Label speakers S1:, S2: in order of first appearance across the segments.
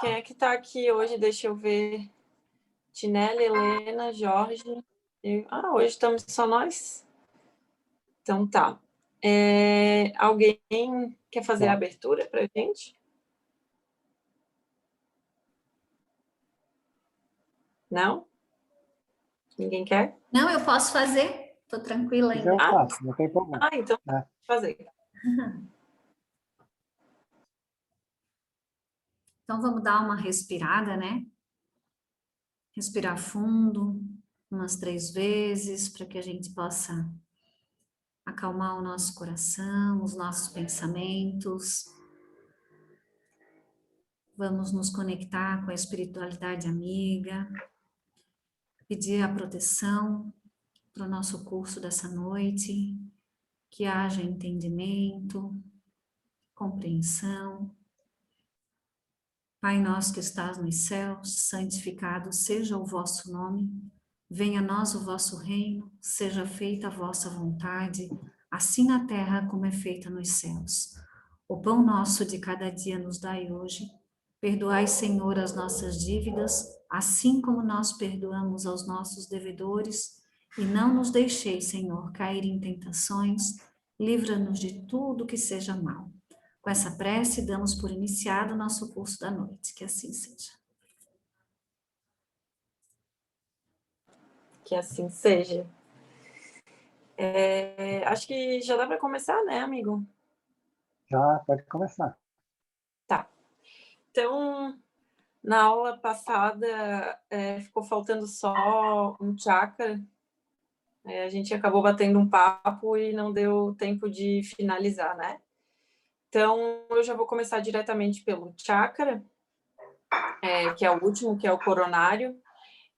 S1: quem é que está aqui hoje? Deixa eu ver. Tinelli, Helena, Jorge. Hoje estamos só nós? Então tá. Alguém quer fazer a abertura para a gente? Não? Ninguém quer?
S2: Não, eu posso fazer. Estou tranquila ainda.
S3: Eu faço, não tem problema.
S1: Então fazer.
S2: Então, vamos dar uma respirada, né? Respirar fundo, umas 3 vezes, para que a gente possa acalmar o nosso coração, os nossos pensamentos. Vamos nos conectar com a espiritualidade amiga, pedir a proteção para o nosso curso dessa noite, que haja entendimento, compreensão. Pai nosso que estás nos céus, santificado seja o vosso nome, venha a nós o vosso reino, seja feita a vossa vontade, assim na terra como é feita nos céus. O pão nosso de cada dia nos dai hoje, perdoai, Senhor, as nossas dívidas, assim como nós perdoamos aos nossos devedores, e não nos deixeis, Senhor, cair em tentações, livra-nos de tudo que seja mal. Com essa prece, damos por iniciado o nosso curso da noite. Que assim seja.
S1: Que assim seja. Acho que já dá para começar, né, amigo?
S3: Já pode começar.
S1: Tá. Então, na aula passada, ficou faltando só um chakra. A gente acabou batendo um papo e não deu tempo de finalizar, né? Então, eu já vou começar diretamente pelo chakra, que é o último, que é o coronário,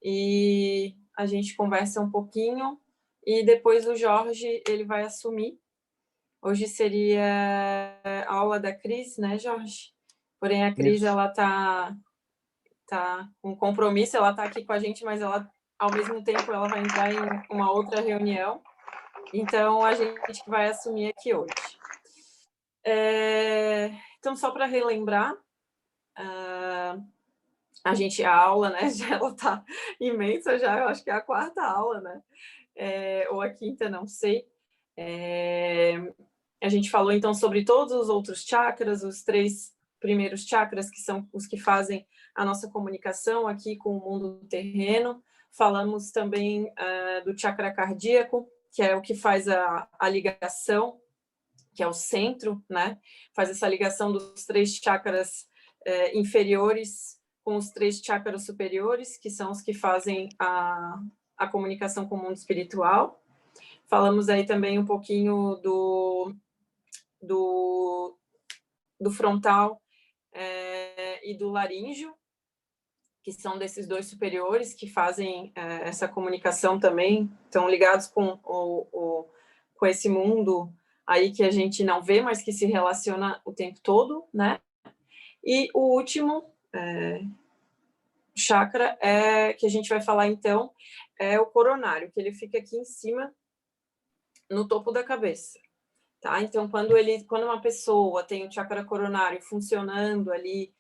S1: e a gente conversa um pouquinho, e depois o Jorge, ele vai assumir. Hoje seria a aula da Cris, né, Jorge? Porém, a Cris, ela tá com compromisso, ela tá aqui com a gente, mas ela, ao mesmo tempo, ela vai entrar em uma outra reunião. Então, a gente vai assumir aqui hoje. Então, só para relembrar, a aula, né, ela tá imensa já, eu acho que é a 4ª aula, né? Ou a 5ª, não sei. A gente falou, então, sobre todos os outros chakras, os 3 primeiros chakras, que são os que fazem a nossa comunicação aqui com o mundo terreno. Falamos também do chakra cardíaco, que é o que faz a ligação, que é o centro, né? Faz essa ligação dos 3 chakras inferiores com os 3 chakras superiores, que são os que fazem a comunicação com o mundo espiritual. Falamos aí também um pouquinho do frontal e do laríngeo, que são desses 2 superiores que fazem essa comunicação também, estão ligados com esse mundo aí que a gente não vê, mas que se relaciona o tempo todo, né? E o último chakra que a gente vai falar, então, é o coronário, que ele fica aqui em cima, no topo da cabeça. Tá? Então, quando uma pessoa tem o chakra coronário funcionando ali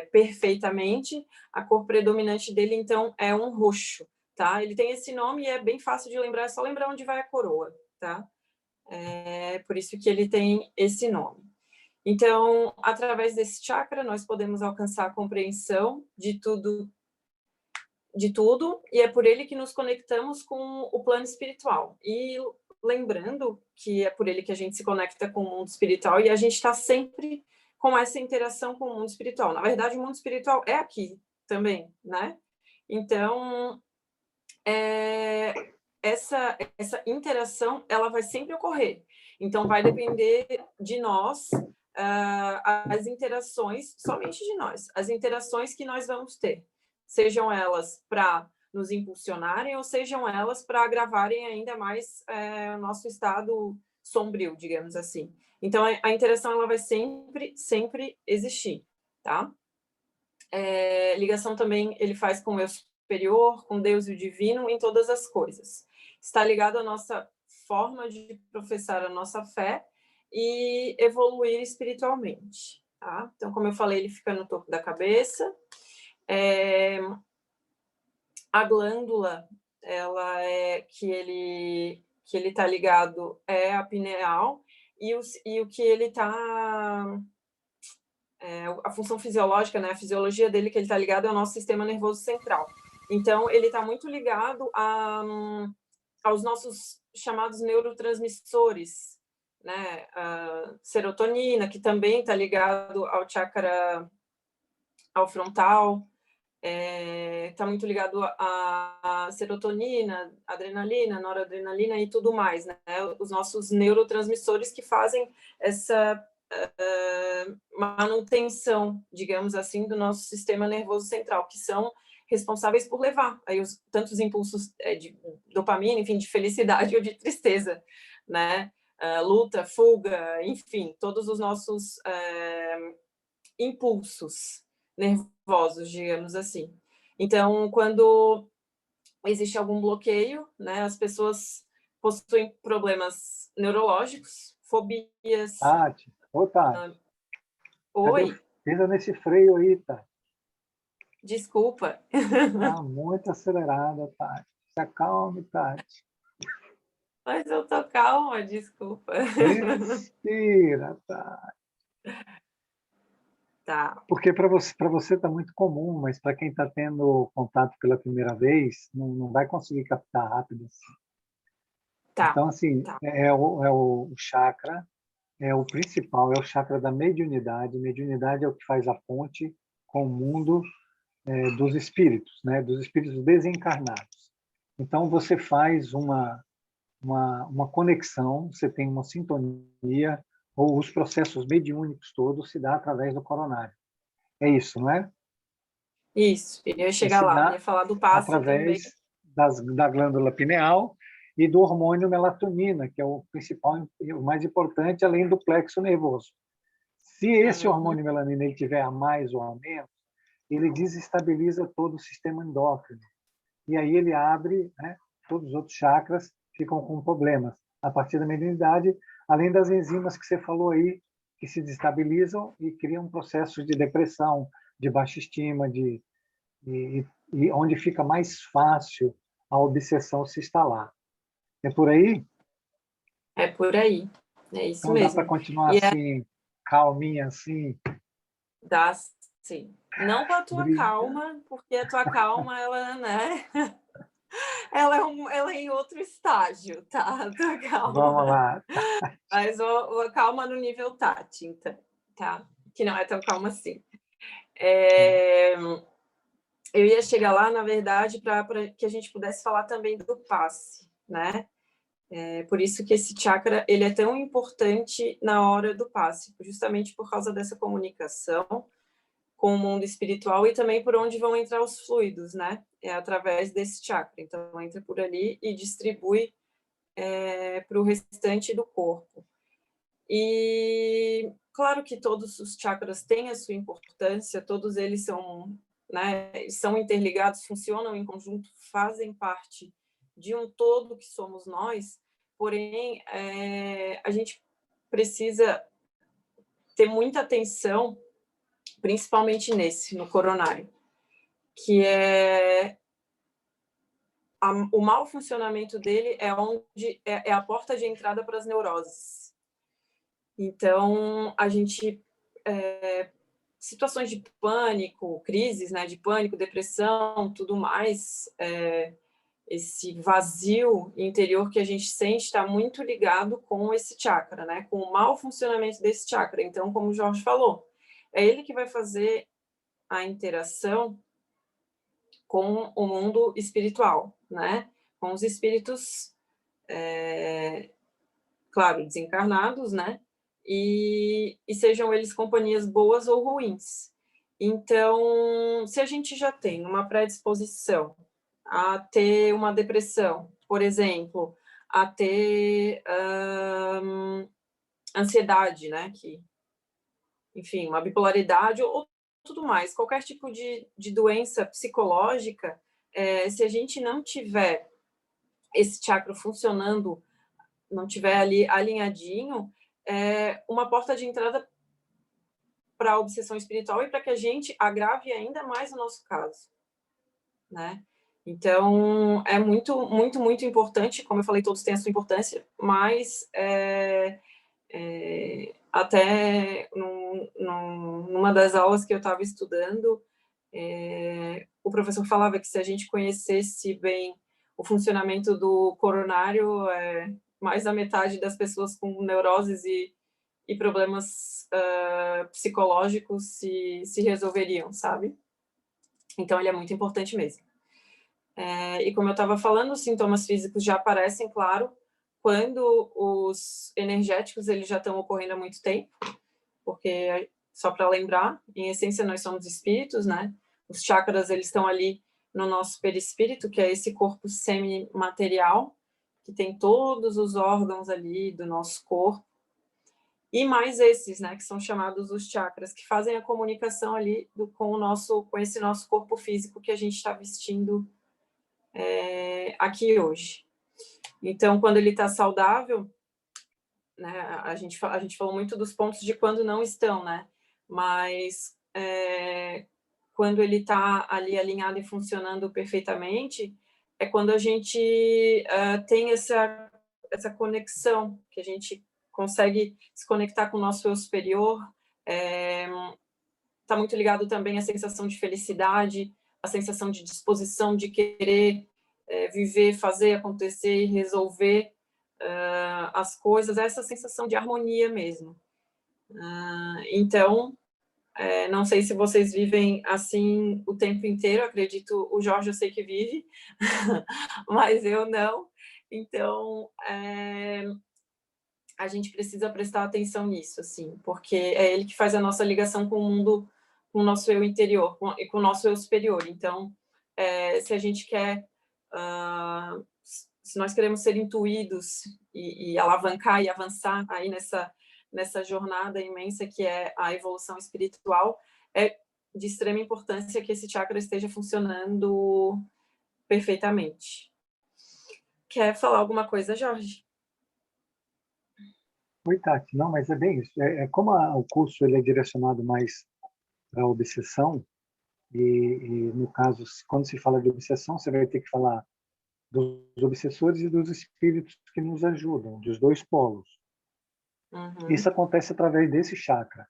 S1: perfeitamente, a cor predominante dele, então, é um roxo. Tá? Ele tem esse nome e é bem fácil de lembrar, é só lembrar onde vai a coroa. Tá? Por isso que ele tem esse nome. Então, através desse chakra, nós podemos alcançar a compreensão de tudo, e é por ele que nos conectamos com o plano espiritual. E lembrando que é por ele que a gente se conecta com o mundo espiritual, e a gente está sempre com essa interação com o mundo espiritual. Na verdade, o mundo espiritual é aqui também, né? Então, essa interação, ela vai sempre ocorrer. Então, vai depender de nós, as interações, somente de nós, as interações que nós vamos ter. Sejam elas para nos impulsionarem ou sejam elas para agravarem ainda mais o nosso estado sombrio, digamos assim. Então, a interação ela vai sempre existir, tá? Ligação também ele faz com o eu superior, com Deus e o divino, em todas as coisas. Está ligado à nossa forma de professar a nossa fé e evoluir espiritualmente, tá? Então, como eu falei, ele fica no topo da cabeça. A glândula, ela que ele está ligado é a pineal, e o que ele está... a função fisiológica, né, a fisiologia dele que ele está ligado é o nosso sistema nervoso central. Então, ele está muito ligado aos nossos chamados neurotransmissores, né? A serotonina, que também está ligado ao chakra, ao frontal, está muito ligado à serotonina, adrenalina, noradrenalina e tudo mais, né? Os nossos neurotransmissores que fazem essa manutenção, digamos assim, do nosso sistema nervoso central, que são responsáveis por levar aí tantos impulsos de dopamina, enfim, de felicidade ou de tristeza, né? Luta, fuga, enfim, todos os nossos impulsos nervosos, digamos assim. Então, quando existe algum bloqueio, né, as pessoas possuem problemas neurológicos, fobias.
S3: Tati, ô Tati,
S1: Oi,
S3: pisa nesse freio aí, Tati.
S1: desculpa.
S3: Tá muito acelerada, Tati. Se acalme, Tati.
S1: Mas eu tô calma, desculpa.
S3: Respira, Tati.
S1: Tá.
S3: Porque para você tá muito comum, mas para quem está tendo contato pela primeira vez, não vai conseguir captar rápido assim.
S1: Tá.
S3: Então, assim,
S1: Tá.
S3: é o chakra, é o principal, é o chakra da mediunidade. Mediunidade é o que faz a ponte com o mundo dos espíritos, né? Dos espíritos desencarnados. Então, você faz uma conexão, você tem uma sintonia, ou os processos mediúnicos todos se dá através do coronário. É isso, não é?
S1: Isso, eu ia
S3: E
S1: chegar
S3: se
S1: lá,
S3: dá
S1: ia falar do passe também.
S3: através da glândula pineal e do hormônio melatonina, que é o principal e o mais importante, além do plexo nervoso. Se esse hormônio melanina ele tiver a mais ou a menos, ele desestabiliza todo o sistema endócrino. E aí ele abre, né, todos os outros chakras ficam com problemas. A partir da mediunidade, além das enzimas que você falou aí, que se desestabilizam e criam um processo de depressão, de baixa estima, e onde fica mais fácil a obsessão se instalar. É por aí?
S1: É por aí, é isso
S3: Então dá para
S1: mesmo.
S3: continuar
S1: E
S3: assim, calminha assim?
S1: dá, sim. Não com a tua
S3: Brinca.
S1: calma, porque a tua calma, ela, né? Ela é em outro estágio, tá? A tua
S3: Vamos
S1: calma.
S3: lá.
S1: Mas a calma no nível Tati, então, tá? Que não é tão calma assim. Eu ia chegar lá, na verdade, para que a gente pudesse falar também do passe, né? Por isso que esse chakra ele é tão importante na hora do passe, justamente por causa dessa comunicação com o mundo espiritual e também por onde vão entrar os fluidos, né? É através desse chakra. Então, entra por ali e distribui para o restante do corpo. E claro que todos os chakras têm a sua importância, todos eles são, né, são interligados, funcionam em conjunto, fazem parte de um todo que somos nós, porém, a gente precisa ter muita atenção, principalmente no coronário, que o mau funcionamento dele é a porta de entrada para as neuroses. Então, a gente... situações de pânico, crises, né, de pânico, depressão, tudo mais, esse vazio interior que a gente sente está muito ligado com esse chakra, né, com o mau funcionamento desse chakra. Então, como o Jorge falou, é ele que vai fazer a interação com o mundo espiritual, né, com os espíritos, claro, desencarnados, né, e sejam eles companhias boas ou ruins. Então, se a gente já tem uma predisposição a ter uma depressão, por exemplo, a ter ansiedade, né, enfim, uma bipolaridade ou tudo mais, qualquer tipo de doença psicológica, se a gente não tiver esse chakra funcionando, não tiver ali alinhadinho, uma porta de entrada para a obsessão espiritual e para que a gente agrave ainda mais o nosso caso, né? Então, é muito, muito, muito importante, como eu falei, todos têm a sua importância, mas até numa das aulas que eu estava estudando, o professor falava que se a gente conhecesse bem o funcionamento do coronário, mais da metade das pessoas com neuroses e problemas psicológicos se resolveriam, sabe? Então, ele é muito importante mesmo. E como eu estava falando, os sintomas físicos já aparecem, claro, quando os energéticos eles já estão ocorrendo há muito tempo, porque, só para lembrar, em essência nós somos espíritos, né? Os chakras eles estão ali no nosso perispírito, que é esse corpo semimaterial, que tem todos os órgãos ali do nosso corpo, e mais esses, né, que são chamados os chakras, que fazem a comunicação ali com esse nosso corpo físico que a gente está vestindo aqui hoje. Então, quando ele está saudável, né, a gente falou muito dos pontos de quando não estão, né? Mas quando ele está ali alinhado e funcionando perfeitamente, é quando a gente tem essa conexão, que a gente consegue se conectar com o nosso eu superior. Está muito ligado também à sensação de felicidade, a sensação de disposição de querer viver, fazer acontecer e resolver as coisas, essa sensação de harmonia mesmo. Então, não sei se vocês vivem assim o tempo inteiro, acredito, o Jorge eu sei que vive, mas eu não. Então, a gente precisa prestar atenção nisso, assim, porque é ele que faz a nossa ligação com o mundo, com o nosso eu interior e com o nosso eu superior. Então, se a gente quer, se nós queremos ser intuídos e alavancar e avançar aí nessa jornada imensa que é a evolução espiritual, é de extrema importância que esse chakra esteja funcionando perfeitamente. Quer falar alguma coisa, Jorge?
S3: Oi, Tati. Não, mas é bem isso. Como o curso ele é direcionado mais para a obsessão, e no caso, quando se fala de obsessão, você vai ter que falar dos obsessores e dos espíritos que nos ajudam, dos dois polos.
S1: Uhum.
S3: Isso acontece através desse chakra.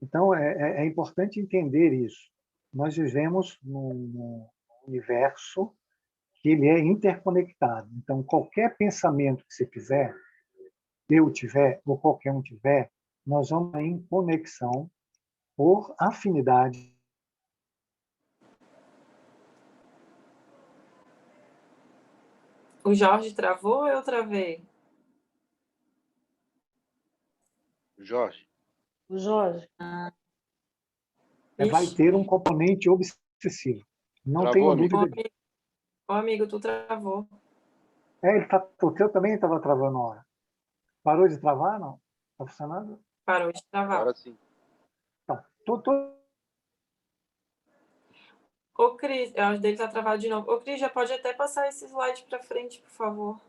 S3: Então, é importante entender isso. Nós vivemos num universo que ele é interconectado. Então, qualquer pensamento que você fizer, eu tiver, ou qualquer um tiver, nós vamos em conexão por afinidade.
S1: O Jorge travou ou eu travei?
S4: Jorge.
S5: O Jorge.
S3: Vai ter um componente obsessivo. Não tenho dúvida disso.
S1: Ô, amigo, tu travou.
S3: O teu também estava travando a hora. Parou de travar, não? Está funcionando?
S1: Parou de travar.
S4: Agora sim.
S3: Tá.
S1: Ô, Cris, eu acho que ele tá travado de novo. Ô, Cris, já pode até passar esse slide para frente, por favor.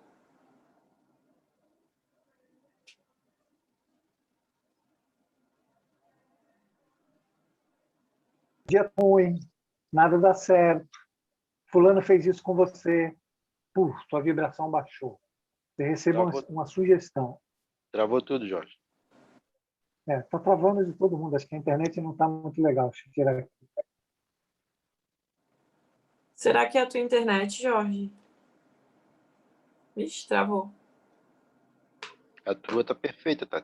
S3: Dia ruim, nada dá certo. Fulano fez isso com você. Sua vibração baixou. Você recebe uma sugestão.
S4: Travou tudo, Jorge.
S3: Está travando de todo mundo. Acho que a internet não está muito legal. Deixa eu tirar aqui.
S1: Será que é a tua internet, Jorge? Vixe, travou.
S4: A tua tá perfeita, tá?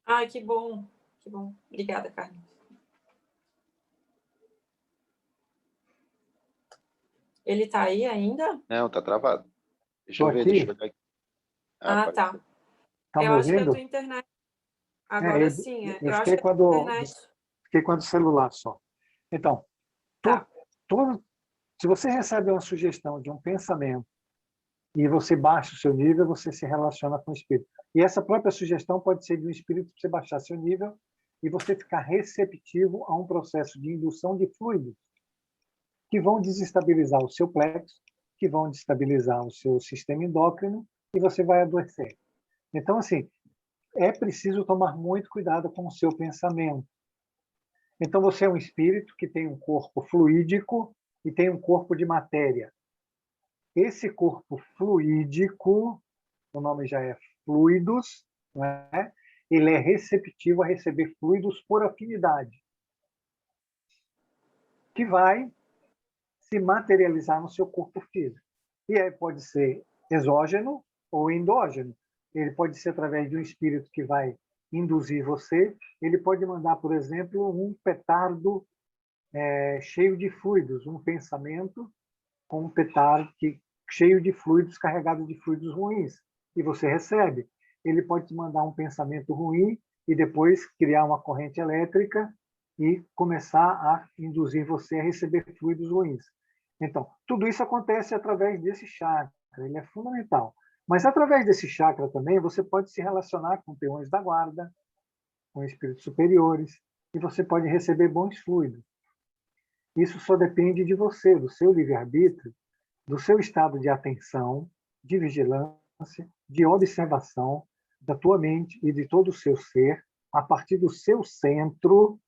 S1: Ai, que bom. Que bom. Obrigada, Carlos. Ele tá aí ainda?
S4: Não, tá travado. Deixa
S3: Tô
S4: eu ver,
S3: aqui.
S4: deixa eu olhar aqui.
S1: Tá.
S3: Tá me
S1: eu acho que é a
S3: ouvindo?
S1: tua internet. Agora sim.
S3: Eu
S1: acho
S3: fiquei
S1: que é a tua internet.
S3: fiquei com a do celular só. Então,
S1: Tá.
S3: se você recebe uma sugestão de um pensamento e você baixa o seu nível, você se relaciona com o espírito. E essa própria sugestão pode ser de um espírito para você baixar seu nível e você ficar receptivo a um processo de indução de fluidos que vão desestabilizar o seu plexo, que vão desestabilizar o seu sistema endócrino e você vai adoecer. Então, assim, é preciso tomar muito cuidado com o seu pensamento. Então, você é um espírito que tem um corpo fluídico e tem um corpo de matéria. Esse corpo fluídico, o nome já é fluidos, não é? Ele é receptivo a receber fluidos por afinidade, que vai se materializar no seu corpo físico. E aí pode ser exógeno ou endógeno. Ele pode ser através de um espírito que vai induzir você. Ele pode mandar, por exemplo, um petardo cheio de fluidos, um pensamento com um petardo cheio de fluidos, carregado de fluidos ruins, e você recebe. Ele pode te mandar um pensamento ruim e depois criar uma corrente elétrica e começar a induzir você a receber fluidos ruins. Então, tudo isso acontece através desse chakra, ele é fundamental. Mas através desse chakra também, você pode se relacionar com peões da guarda, com espíritos superiores, e você pode receber bons fluidos. Isso só depende de você, do seu livre-arbítrio, do seu estado de atenção, de vigilância, de observação da tua mente e de todo o seu ser, a partir do seu centro.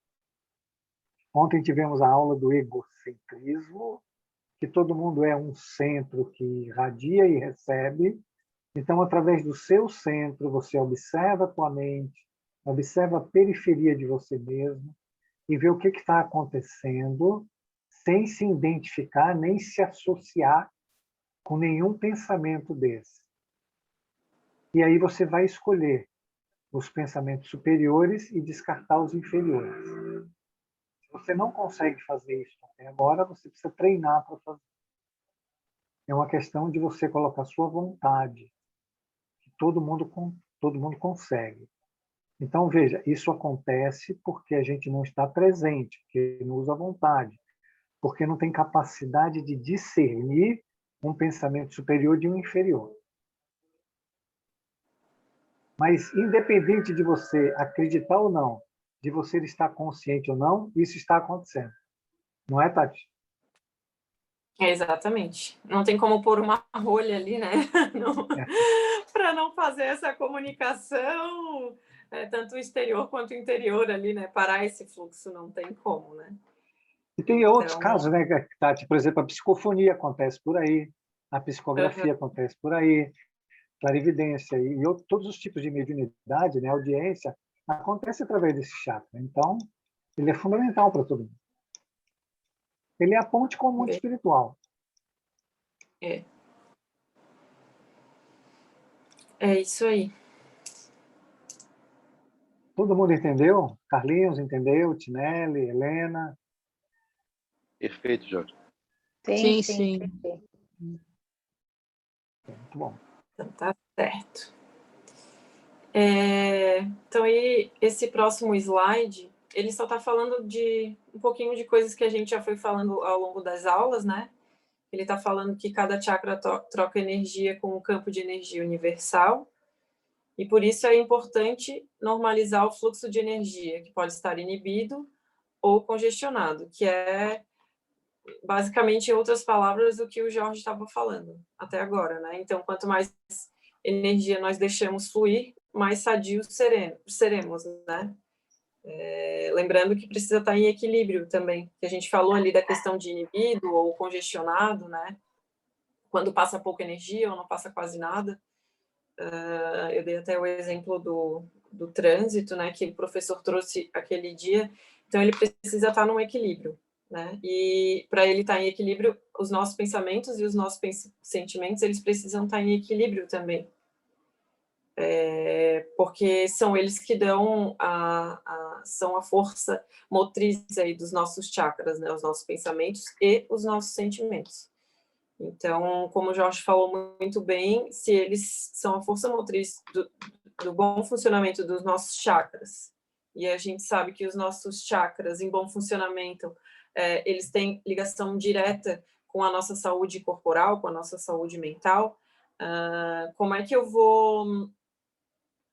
S3: Ontem tivemos a aula do egocentrismo, que todo mundo é um centro que irradia e recebe. Então, através do seu centro, você observa a tua mente, observa a periferia de você mesmo e vê o que está acontecendo, sem se identificar nem se associar com nenhum pensamento desse. E aí você vai escolher os pensamentos superiores e descartar os inferiores. Se você não consegue fazer isso até agora, você precisa treinar para fazer. É uma questão de você colocar sua vontade, que todo mundo consegue. Então, veja, isso acontece porque a gente não está presente, porque não usa vontade, porque não tem capacidade de discernir um pensamento superior de um inferior. Mas, independente de você acreditar ou não, de você estar consciente ou não, isso está acontecendo. Não é, Tati?
S1: Exatamente. Não tem como pôr uma rolha ali, né? Para não fazer essa comunicação, tanto o exterior quanto o interior ali, né? Parar esse fluxo não tem como, né?
S3: E tem outros casos, né, Tati? Por exemplo, a psicofonia acontece por aí, a psicografia acontece por aí, clarividência e todos os tipos de mediunidade, né, audiência, acontece através desse chakra. Então, ele é fundamental para todo mundo. Ele é a ponte com o mundo espiritual.
S1: É isso aí.
S3: Todo mundo entendeu? Carlinhos entendeu? Tinelli, Helena?
S4: Perfeito, Jorge.
S5: Sim.
S3: Muito bom.
S1: Então, tá certo. Então, aí, esse próximo slide, ele só está falando de um pouquinho de coisas que a gente já foi falando ao longo das aulas, né? Ele está falando que cada chakra troca energia com o campo de energia universal, e por isso é importante normalizar o fluxo de energia, que pode estar inibido ou congestionado, que é, basicamente, em outras palavras, o que o Jorge estava falando até agora, né? Então, quanto mais energia nós deixamos fluir, mais sadios seremos, né? Lembrando que precisa estar em equilíbrio também, que a gente falou ali da questão de inibido ou congestionado, né? Quando passa pouca energia ou não passa quase nada. Eu dei até o exemplo do trânsito, né, que o professor trouxe aquele dia. Então, ele precisa estar num equilíbrio, né? E para ele estar em equilíbrio, os nossos pensamentos e os nossos sentimentos, eles precisam estar em equilíbrio também. Porque são eles que dão são a força motriz aí dos nossos chakras, né? Os nossos pensamentos e os nossos sentimentos. Então, como o Jorge falou muito bem, se eles são a força motriz do bom funcionamento dos nossos chakras, e a gente sabe que os nossos chakras em bom funcionamento, eles têm ligação direta com a nossa saúde corporal, com a nossa saúde mental, como é que eu vou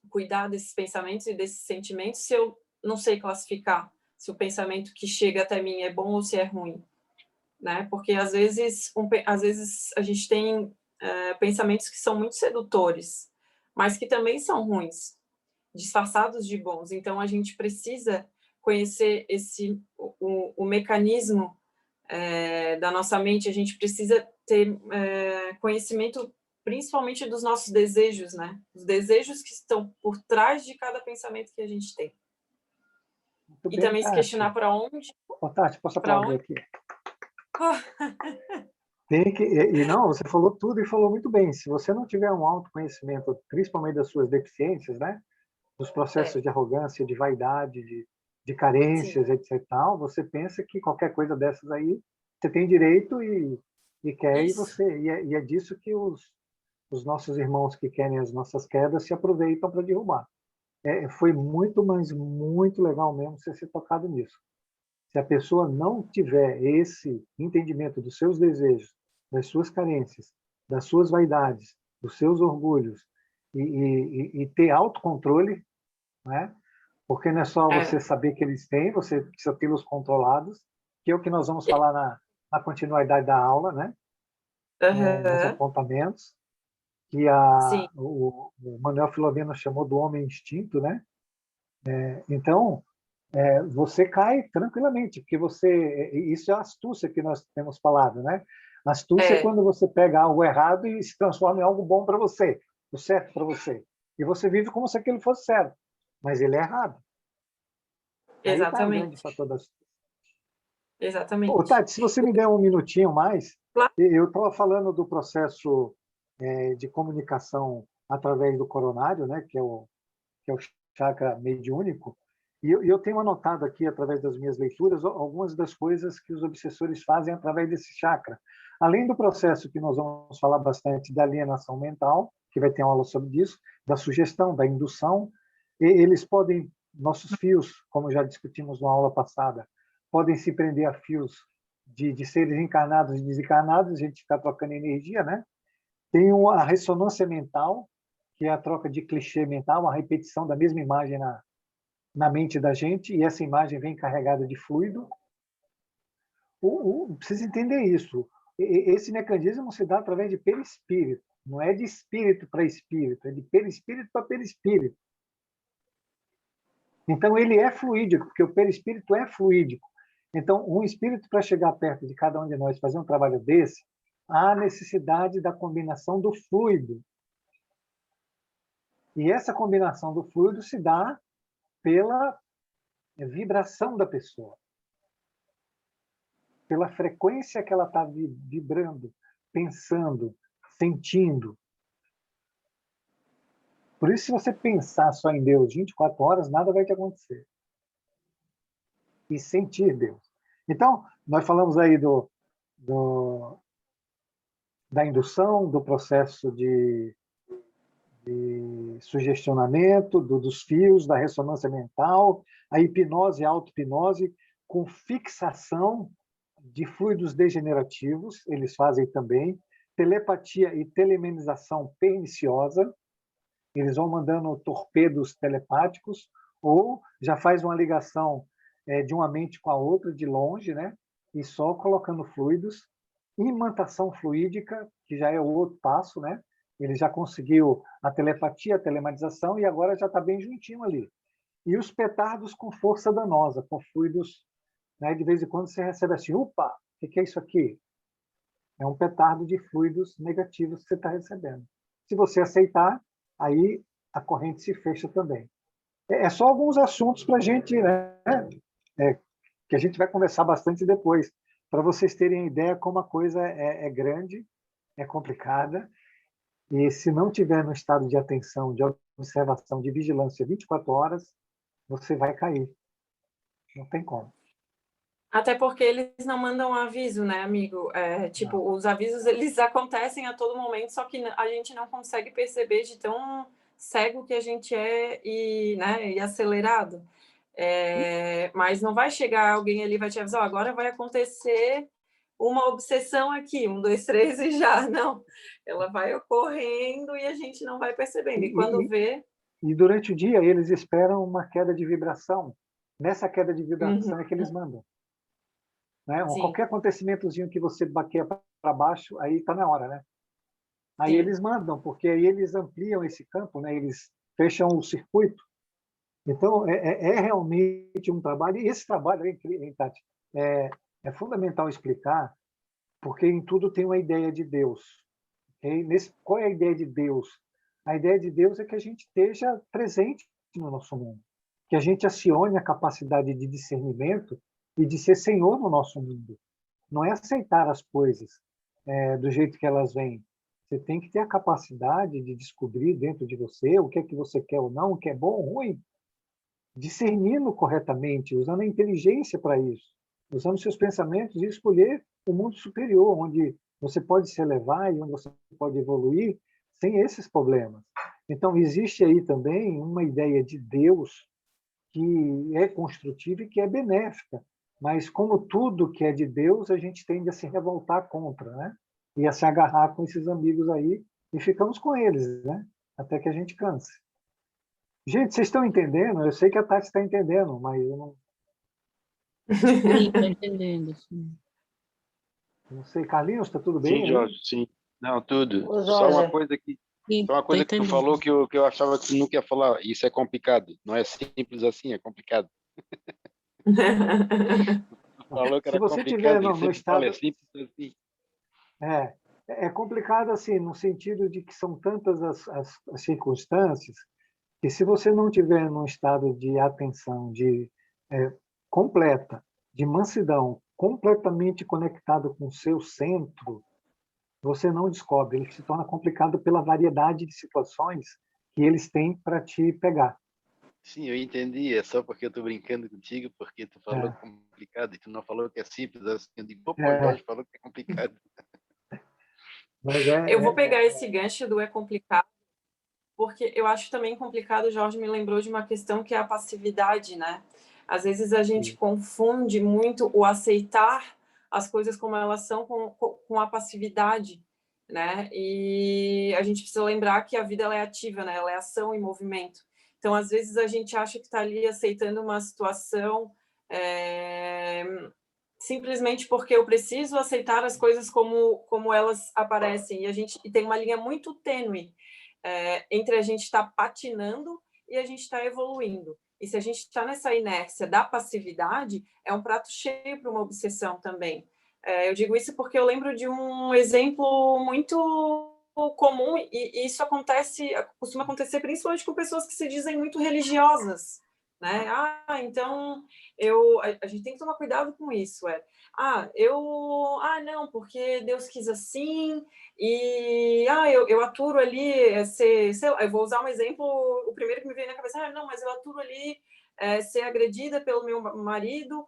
S1: cuidar desses pensamentos e desses sentimentos se eu não sei classificar se o pensamento que chega até mim é bom ou se é ruim? Né? Porque às vezes a gente tem pensamentos que são muito sedutores, mas que também são ruins. disfarçados de bons. Então, a gente precisa conhecer o mecanismo da nossa mente, a gente precisa ter conhecimento principalmente dos nossos desejos, né? Os desejos que estão por trás de cada pensamento que a gente tem.
S3: Muito
S1: E
S3: bem,
S1: também se
S3: Tati.
S1: questionar para onde...
S3: Ô, Tati, posso
S1: Para
S3: aplaudir
S1: onde?
S3: aqui? Tem que, não, você falou tudo e falou muito bem. Se você não tiver um autoconhecimento, principalmente das suas deficiências, né? Dos processos de arrogância, de vaidade, de carências,
S1: Sim.
S3: etc. Tal, você pensa que qualquer coisa dessas aí você tem direito e quer,
S1: Isso.
S3: e é disso que os nossos irmãos que querem as nossas quedas se aproveitam para derrubar. Foi muito, mas muito legal mesmo você ser tocado nisso. Se a pessoa não tiver esse entendimento dos seus desejos, das suas carências, das suas vaidades, dos seus orgulhos, e ter autocontrole, né? Porque não é só você saber que eles têm, você precisa tê-los controlados, que é o que nós vamos falar na continuidade da aula, né? Nos apontamentos, que
S1: Sim.
S3: o Manuel Filomeno chamou do homem instinto, né? Então, você cai tranquilamente, porque isso é a astúcia que nós temos falado, né? A astúcia é quando você pega algo errado e se transforma em algo bom para você, o certo para você. E você vive como se aquilo fosse certo, mas ele é errado. Aí está o grande
S1: Exatamente.
S3: fator da astúcia. Ô,
S1: Exatamente.
S3: Tati, se você me der um minutinho mais,
S1: Claro.
S3: eu estava falando do processo de comunicação através do coronário, né? Que é o chakra mediúnico. E eu tenho anotado aqui, através das minhas leituras, algumas das coisas que os obsessores fazem através desse chakra. Além do processo que nós vamos falar bastante da alienação mental, que vai ter uma aula sobre isso, da sugestão, da indução, eles podem, nossos fios, como já discutimos na aula passada, podem se prender a fios de seres encarnados e desencarnados, a gente fica trocando energia, né? Tem a ressonância mental, que é a troca de clichê mental, a repetição da mesma imagem na mente da gente, e essa imagem vem carregada de fluido. Precisa entender isso. Esse mecanismo se dá através de perispírito, não é de espírito para espírito, é de perispírito para perispírito. Então, ele é fluídico, porque o perispírito é fluídico. Então, um espírito, para chegar perto de cada um de nós, fazer um trabalho desse, há necessidade da combinação do fluido. E essa combinação do fluido se dá pela vibração da pessoa, pela frequência que ela está vibrando, pensando, sentindo. Por isso, se você pensar só em Deus 24 horas, nada vai te acontecer. E sentir Deus. Então, nós falamos aí da indução, do processo de sugestionamento, dos fios, da ressonância mental, a hipnose e a auto-hipnose, com fixação de fluidos degenerativos, eles fazem também, telepatia e telemenização perniciosa, eles vão mandando torpedos telepáticos, ou já faz uma ligação de uma mente com a outra de longe, né? E só colocando fluidos. Imantação fluídica, que já é o outro passo, né? Ele já conseguiu a telepatia, a telematização, e agora já está bem juntinho ali. E os petardos com força danosa, com fluidos, né? De vez em quando você recebe assim, opa, o que é isso aqui? É um petardo de fluidos negativos que você está recebendo. Se você aceitar, aí a corrente se fecha também. É só alguns assuntos para a gente, né? Que a gente vai conversar bastante depois, para vocês terem ideia como a coisa é grande, é complicada, e se não tiver no estado de atenção, de observação, de vigilância 24 horas, você vai cair. Não tem como.
S1: Até porque eles não mandam aviso, né, amigo? Tipo, os avisos, eles acontecem a todo momento, só que a gente não consegue perceber de tão cego que a gente é e acelerado. Mas não vai chegar alguém ali e vai te avisar, agora vai acontecer uma obsessão aqui, 1, 2, 3 e já. Não, ela vai ocorrendo e a gente não vai percebendo. E quando vê...
S3: E durante o dia, eles esperam uma queda de vibração. Nessa queda de vibração é que eles mandam. Né? Qualquer acontecimentozinho que você baqueia para baixo, aí está na hora, né? Aí eles mandam, porque aí eles ampliam esse campo, né? Eles fecham o circuito Então, é realmente um trabalho, e esse trabalho, hein, Tati, é fundamental explicar, porque em tudo tem uma ideia de Deus. Okay? Qual é a ideia de Deus? A ideia de Deus é que a gente esteja presente no nosso mundo, que a gente acione a capacidade de discernimento e de ser senhor no nosso mundo. Não é aceitar as coisas do jeito que elas vêm. Você tem que ter a capacidade de descobrir dentro de você o que é que você quer ou não, o que é bom ou ruim, discernindo corretamente, usando a inteligência para isso, usando seus pensamentos e escolher o mundo superior, onde você pode se elevar e onde você pode evoluir sem esses problemas. Então, existe aí também uma ideia de Deus que é construtiva e que é benéfica, mas como tudo que é de Deus, a gente tende a se revoltar contra, né? E a se agarrar com esses amigos aí e ficamos com eles, né? Até que a gente canse. Gente, vocês estão entendendo? Eu sei que a Tati está entendendo, mas eu
S5: Sim, tô entendendo, sim.
S3: não sei. Carlinhos, está tudo bem
S4: Sim,
S3: aí?
S4: Jorge, sim. Não, tudo.
S6: Ô,
S4: Só uma
S6: Jorge,
S4: coisa que,
S5: Sim,
S4: só uma
S5: tô
S4: coisa que tu
S5: entendendo.
S4: falou que eu achava que tu nunca ia falar. Isso é complicado. Não é simples assim, é complicado. Tu falou que
S3: Se
S4: era
S3: você estiver
S4: complicado. Ele
S3: no
S4: sempre fala, é
S3: estado...
S4: simples assim.
S3: É complicado assim, no sentido de que são tantas as circunstâncias que se você não tiver num estado de atenção completa, de mansidão, completamente conectado com o seu centro, você não descobre. Ele se torna complicado pela variedade de situações que eles têm para te pegar.
S4: Sim, eu entendi. É só porque eu estou brincando contigo, porque tu falou complicado e tu não falou que é simples assim. Eu digo, pô, o Jorge falou que é complicado.
S3: Mas
S1: Eu vou pegar esse gancho do é complicado, porque eu acho também complicado, o Jorge me lembrou de uma questão que é a passividade, né? Às vezes a gente confunde muito o aceitar as coisas como elas são com a passividade, né? E a gente precisa lembrar que a vida ela é ativa, né? Ela é ação e movimento. Então, às vezes a gente acha que está ali aceitando uma situação simplesmente porque eu preciso aceitar as coisas como elas aparecem. E tem uma linha muito tênue entre a gente estar patinando e a gente estar evoluindo. E se a gente está nessa inércia da passividade, é um prato cheio para uma obsessão também. Eu digo isso porque eu lembro de um exemplo muito comum, e isso costuma acontecer principalmente com pessoas que se dizem muito religiosas, né? Então a gente tem que tomar cuidado com isso. Não, porque Deus quis assim, e eu aturo ali, sei lá, eu vou usar um exemplo, o primeiro que me veio na cabeça, não, mas eu aturo ali ser agredida pelo meu marido,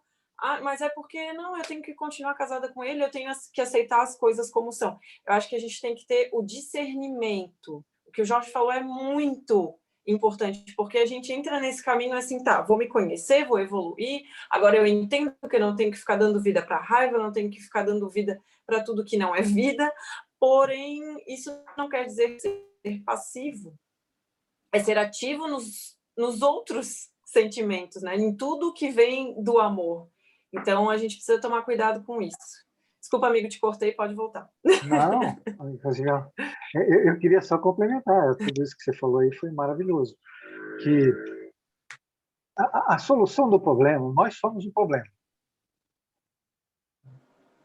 S1: mas é porque não, eu tenho que continuar casada com ele, eu tenho que aceitar as coisas como são. Eu acho que a gente tem que ter o discernimento. O que o Jorge falou é muito importante, porque a gente entra nesse caminho assim, tá, vou me conhecer, vou evoluir, agora eu entendo que eu não tenho que ficar dando vida para raiva, não tenho que ficar dando vida para tudo que não é vida, porém, isso não quer dizer ser passivo, é ser ativo nos outros sentimentos, né? Em tudo que vem do amor. Então, a gente precisa tomar cuidado com isso. Desculpa, amigo, te cortei, pode voltar.
S3: Não, eu queria só complementar. Tudo isso que você falou aí foi maravilhoso. Que a solução do problema, nós somos o problema.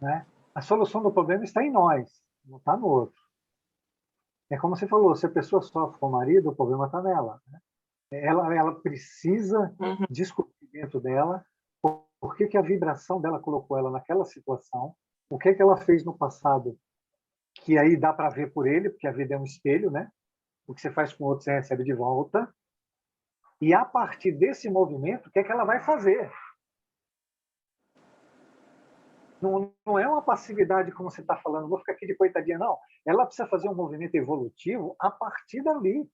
S3: Né? A solução do problema está em nós, não está no outro. É como você falou, se a pessoa sofre com o marido, o problema está nela. Né? Ela precisa descobrir dentro dela por que a vibração dela colocou ela naquela situação, o que ela fez no passado, que aí dá para ver por ele, porque a vida é um espelho, né? O que você faz com o outro, você recebe de volta. E a partir desse movimento, o que ela vai fazer? Não é uma passividade, como você está falando, vou ficar aqui de coitadinha, não. Ela precisa fazer um movimento evolutivo a partir dali.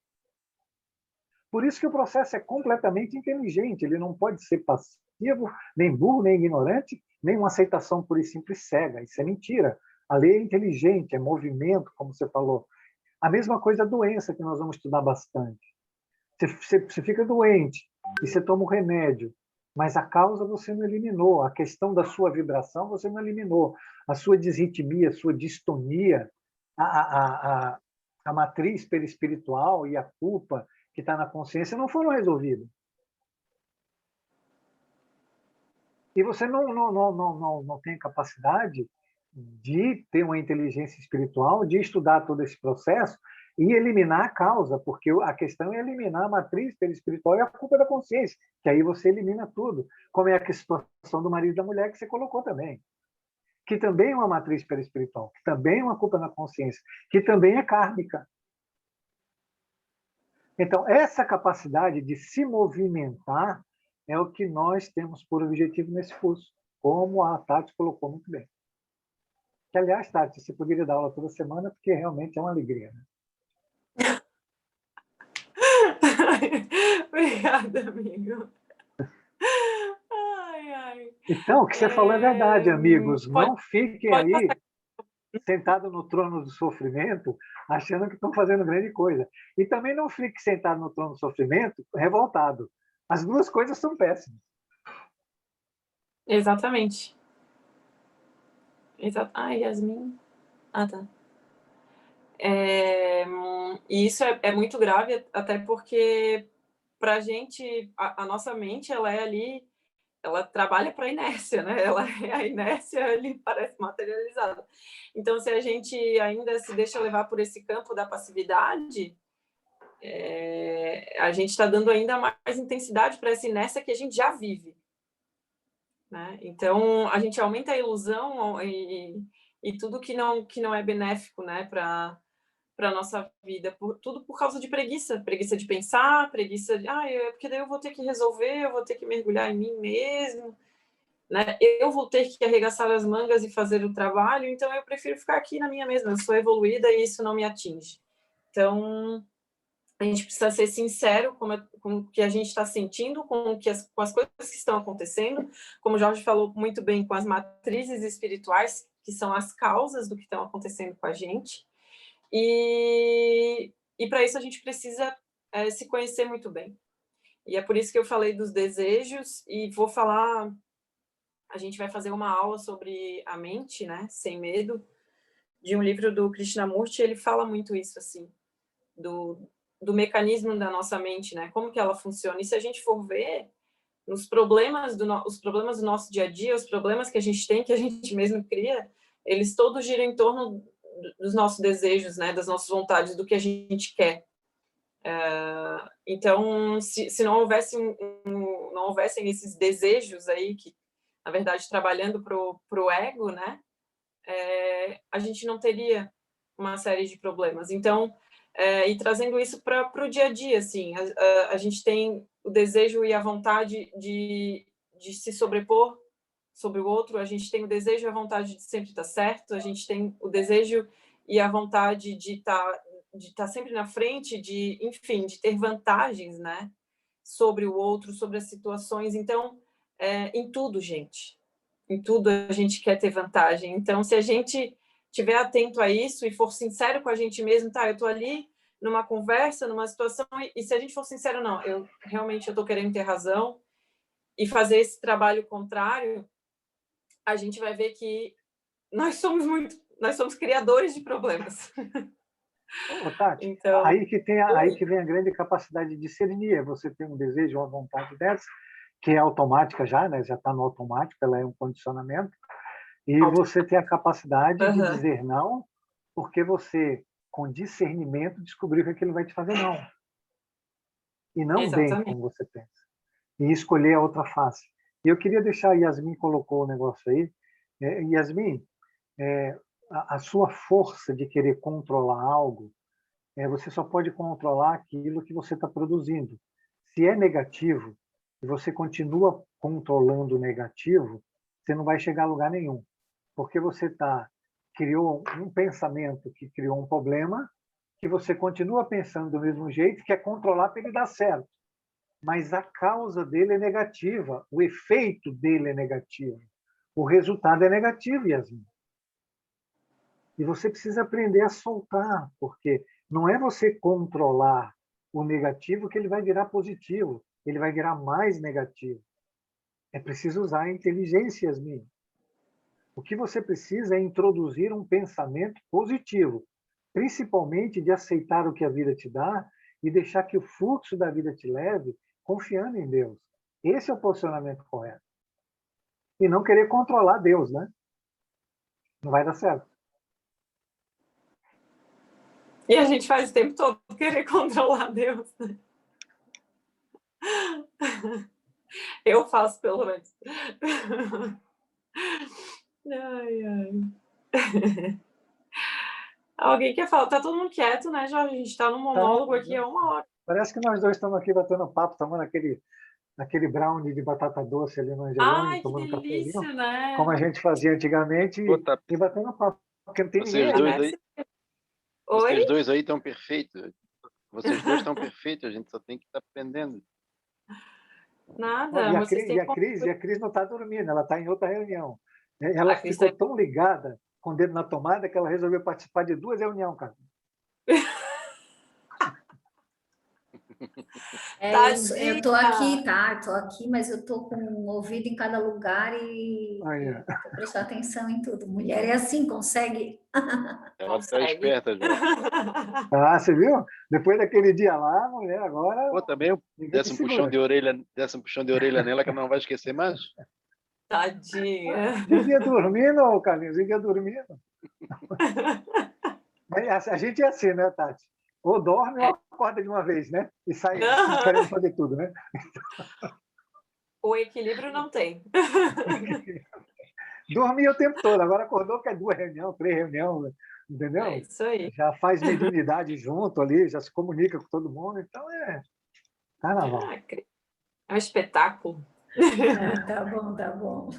S3: Por isso que o processo é completamente inteligente, ele não pode ser passivo, nem burro, nem ignorante, nem uma aceitação pura e simples cega. Isso é mentira. A lei é inteligente, é movimento, como você falou. A mesma coisa a doença, que nós vamos estudar bastante. Você fica doente e você toma o remédio, mas a causa você não eliminou, a questão da sua vibração você não eliminou, a sua desritmia, a sua distonia, a matriz perispiritual e a culpa que está na consciência não foram resolvidas. E você não tem capacidade de ter uma inteligência espiritual, de estudar todo esse processo e eliminar a causa, porque a questão é eliminar a matriz perispiritual e a culpa da consciência, que aí você elimina tudo, como é a situação do marido e da mulher que você colocou também, que também é uma matriz perispiritual, que também é uma culpa da consciência, que também é kármica. Então, essa capacidade de se movimentar é o que nós temos por objetivo nesse curso, como a Tati colocou muito bem. Que, aliás, Tati, você poderia dar aula toda semana, porque realmente é uma alegria. Né?
S1: Obrigada, amigo. Ai, ai.
S3: Então, o que você falou é verdade, amigos. Não fiquem aí sentados no trono do sofrimento, achando que estão fazendo grande coisa. E também não fique sentado no trono do sofrimento revoltado. As duas coisas são péssimas.
S1: Exatamente. Ai, Yasmin. Ah, tá. E isso é muito grave, até porque para a gente, a nossa mente, ela é ali, ela trabalha para a inércia, né? A inércia ali parece materializada. Então, se a gente ainda se deixa levar por esse campo da passividade, a gente está dando ainda mais intensidade para essa inércia que a gente já vive. Né? Então, a gente aumenta a ilusão e tudo que não é benéfico, né, para a nossa vida, tudo por causa de preguiça de pensar, preguiça de, porque daí eu vou ter que resolver, eu vou ter que mergulhar em mim mesmo, né? Eu vou ter que arregaçar as mangas e fazer o trabalho, então eu prefiro ficar aqui na minha mesma, eu sou evoluída e isso não me atinge. Então, a gente precisa ser sincero com o que a gente está sentindo, com as coisas que estão acontecendo, como o Jorge falou muito bem, com as matrizes espirituais, que são as causas do que estão acontecendo com a gente. E para isso a gente precisa se conhecer muito bem. E é por isso que eu falei dos desejos, e vou falar, a gente vai fazer uma aula sobre a mente, né, Sem Medo, de um livro do Krishnamurti. Ele fala muito isso, assim, do mecanismo da nossa mente, né? Como que ela funciona. E se a gente for ver os problemas do nosso dia a dia, os problemas que a gente tem, que a gente mesmo cria, eles todos giram em torno dos nossos desejos, né? Das nossas vontades, do que a gente quer. Então, se não houvessem esses desejos aí, que, na verdade, trabalhando pro ego, né? A gente não teria uma série de problemas. Então, e trazendo isso para o dia a dia, assim, a gente tem o desejo e a vontade de se sobrepor sobre o outro, a gente tem o desejo e a vontade de sempre estar certo, a gente tem o desejo e a vontade de estar sempre na frente, enfim, de ter vantagens, né, sobre o outro, sobre as situações. Então, em tudo, gente, em tudo a gente quer ter vantagem. Então, se a gente estiver atento a isso e for sincero com a gente mesmo, tá, eu estou ali numa conversa, numa situação, e se a gente for sincero, não, eu estou querendo ter razão, e fazer esse trabalho contrário, a gente vai ver que nós somos criadores de problemas.
S3: Tati,
S1: Então,
S3: aí que vem a grande capacidade de discernir. Você tem um desejo, uma vontade dessa, que é automática já, né? Já está no automático, ela é um condicionamento, e você tem a capacidade de dizer não, porque você, com discernimento, descobriu que aquilo vai te fazer não. E não bem como você pensa. E escolher a outra face. E eu queria deixar, a Yasmin colocou o negócio aí. Yasmin, a sua força de querer controlar algo, você só pode controlar aquilo que você está produzindo. Se é negativo, e você continua controlando o negativo, você não vai chegar a lugar nenhum. Porque você criou um pensamento que criou um problema, que você continua pensando do mesmo jeito, quer controlar para ele dar certo. Mas a causa dele é negativa, o efeito dele é negativo, o resultado é negativo, Yasmin. E você precisa aprender a soltar, porque não é você controlar o negativo que ele vai virar positivo, ele vai virar mais negativo. É preciso usar a inteligência, Yasmin. O que você precisa é introduzir um pensamento positivo, principalmente de aceitar o que a vida te dá e deixar que o fluxo da vida te leve, confiando em Deus. Esse é o posicionamento correto. e não querer controlar Deus, né? Não vai dar certo.
S1: E a gente faz o tempo todo querer controlar Deus, né? Eu faço, pelo menos. Ai, ai. Alguém quer falar? Tá todo mundo quieto, né, Jorge? A gente tá num monólogo aqui há 1 hora.
S3: Parece que nós dois estamos aqui batendo papo, tomando aquele brownie de batata doce ali no Angelone,
S1: Ai, que
S3: tomando um
S1: delícia,
S3: cafezinho,
S1: né?
S3: como a gente fazia antigamente,
S4: Pô, tá-
S3: e batendo papo, porque não tem
S4: Vocês
S3: ninguém aí.
S4: dois aí,
S1: Oi?
S4: vocês dois aí estão perfeitos. Vocês dois estão perfeitos, a gente só tem que estar aprendendo.
S1: Nada,
S3: E a
S1: vocês
S3: Cris,
S1: têm...
S3: e a Cris não está dormindo, ela está em outra reunião. Ela
S1: A Cris
S3: ficou
S1: tá-
S3: tão ligada com o dedo na tomada que ela resolveu participar de 2 reuniões, cara.
S2: Eu tô aqui, tá? Eu tô aqui, mas eu tô com um ouvido em cada lugar e
S3: Aí,
S2: tô prestando atenção em tudo. Mulher é assim, consegue.
S4: Ela tá
S1: Consegue.
S4: esperta já.
S3: ah, você viu? Depois daquele dia lá, a mulher agora
S4: Pô, também
S3: ninguém
S4: desse
S3: te
S4: um puxão
S3: segura.
S4: de orelha nela que ela não vai esquecer mais.
S1: Tadinha.
S3: Vivia dormindo, ô, Carlinhos, vivia dormindo. Mas a gente é assim, né, Tati? Ou dorme ou acorda de uma vez, né? E sai querendo fazer tudo, né?
S1: O equilíbrio não tem.
S3: Dormia o tempo todo, agora acordou que é 2 reuniões, 3 reuniões,
S1: É
S3: entendeu?
S1: isso aí.
S3: Já faz mediunidade junto ali, já se comunica com todo mundo, então é carnaval.
S1: É um espetáculo.
S2: Tá bom, tá bom.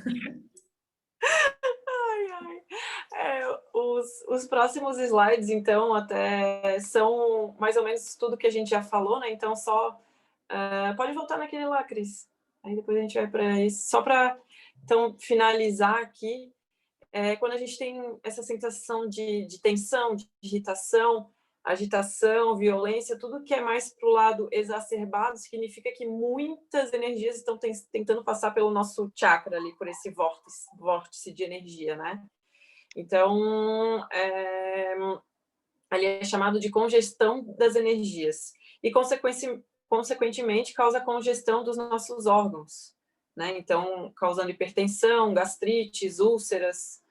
S1: Ai, ai. Os próximos slides, então, até são mais ou menos tudo que a gente já falou, né? Então, só... pode voltar naquele lá, Cris. Aí depois a gente vai para isso. Só para, então, finalizar aqui, quando a gente tem essa sensação de tensão, de irritação, agitação, violência, tudo que é mais para o lado exacerbado significa que muitas energias estão tentando passar pelo nosso chakra ali, por esse vórtice de energia, né? Então, ali é chamado de congestão das energias e, consequentemente, causa congestão dos nossos órgãos, né? Então, causando hipertensão, gastrites, úlceras,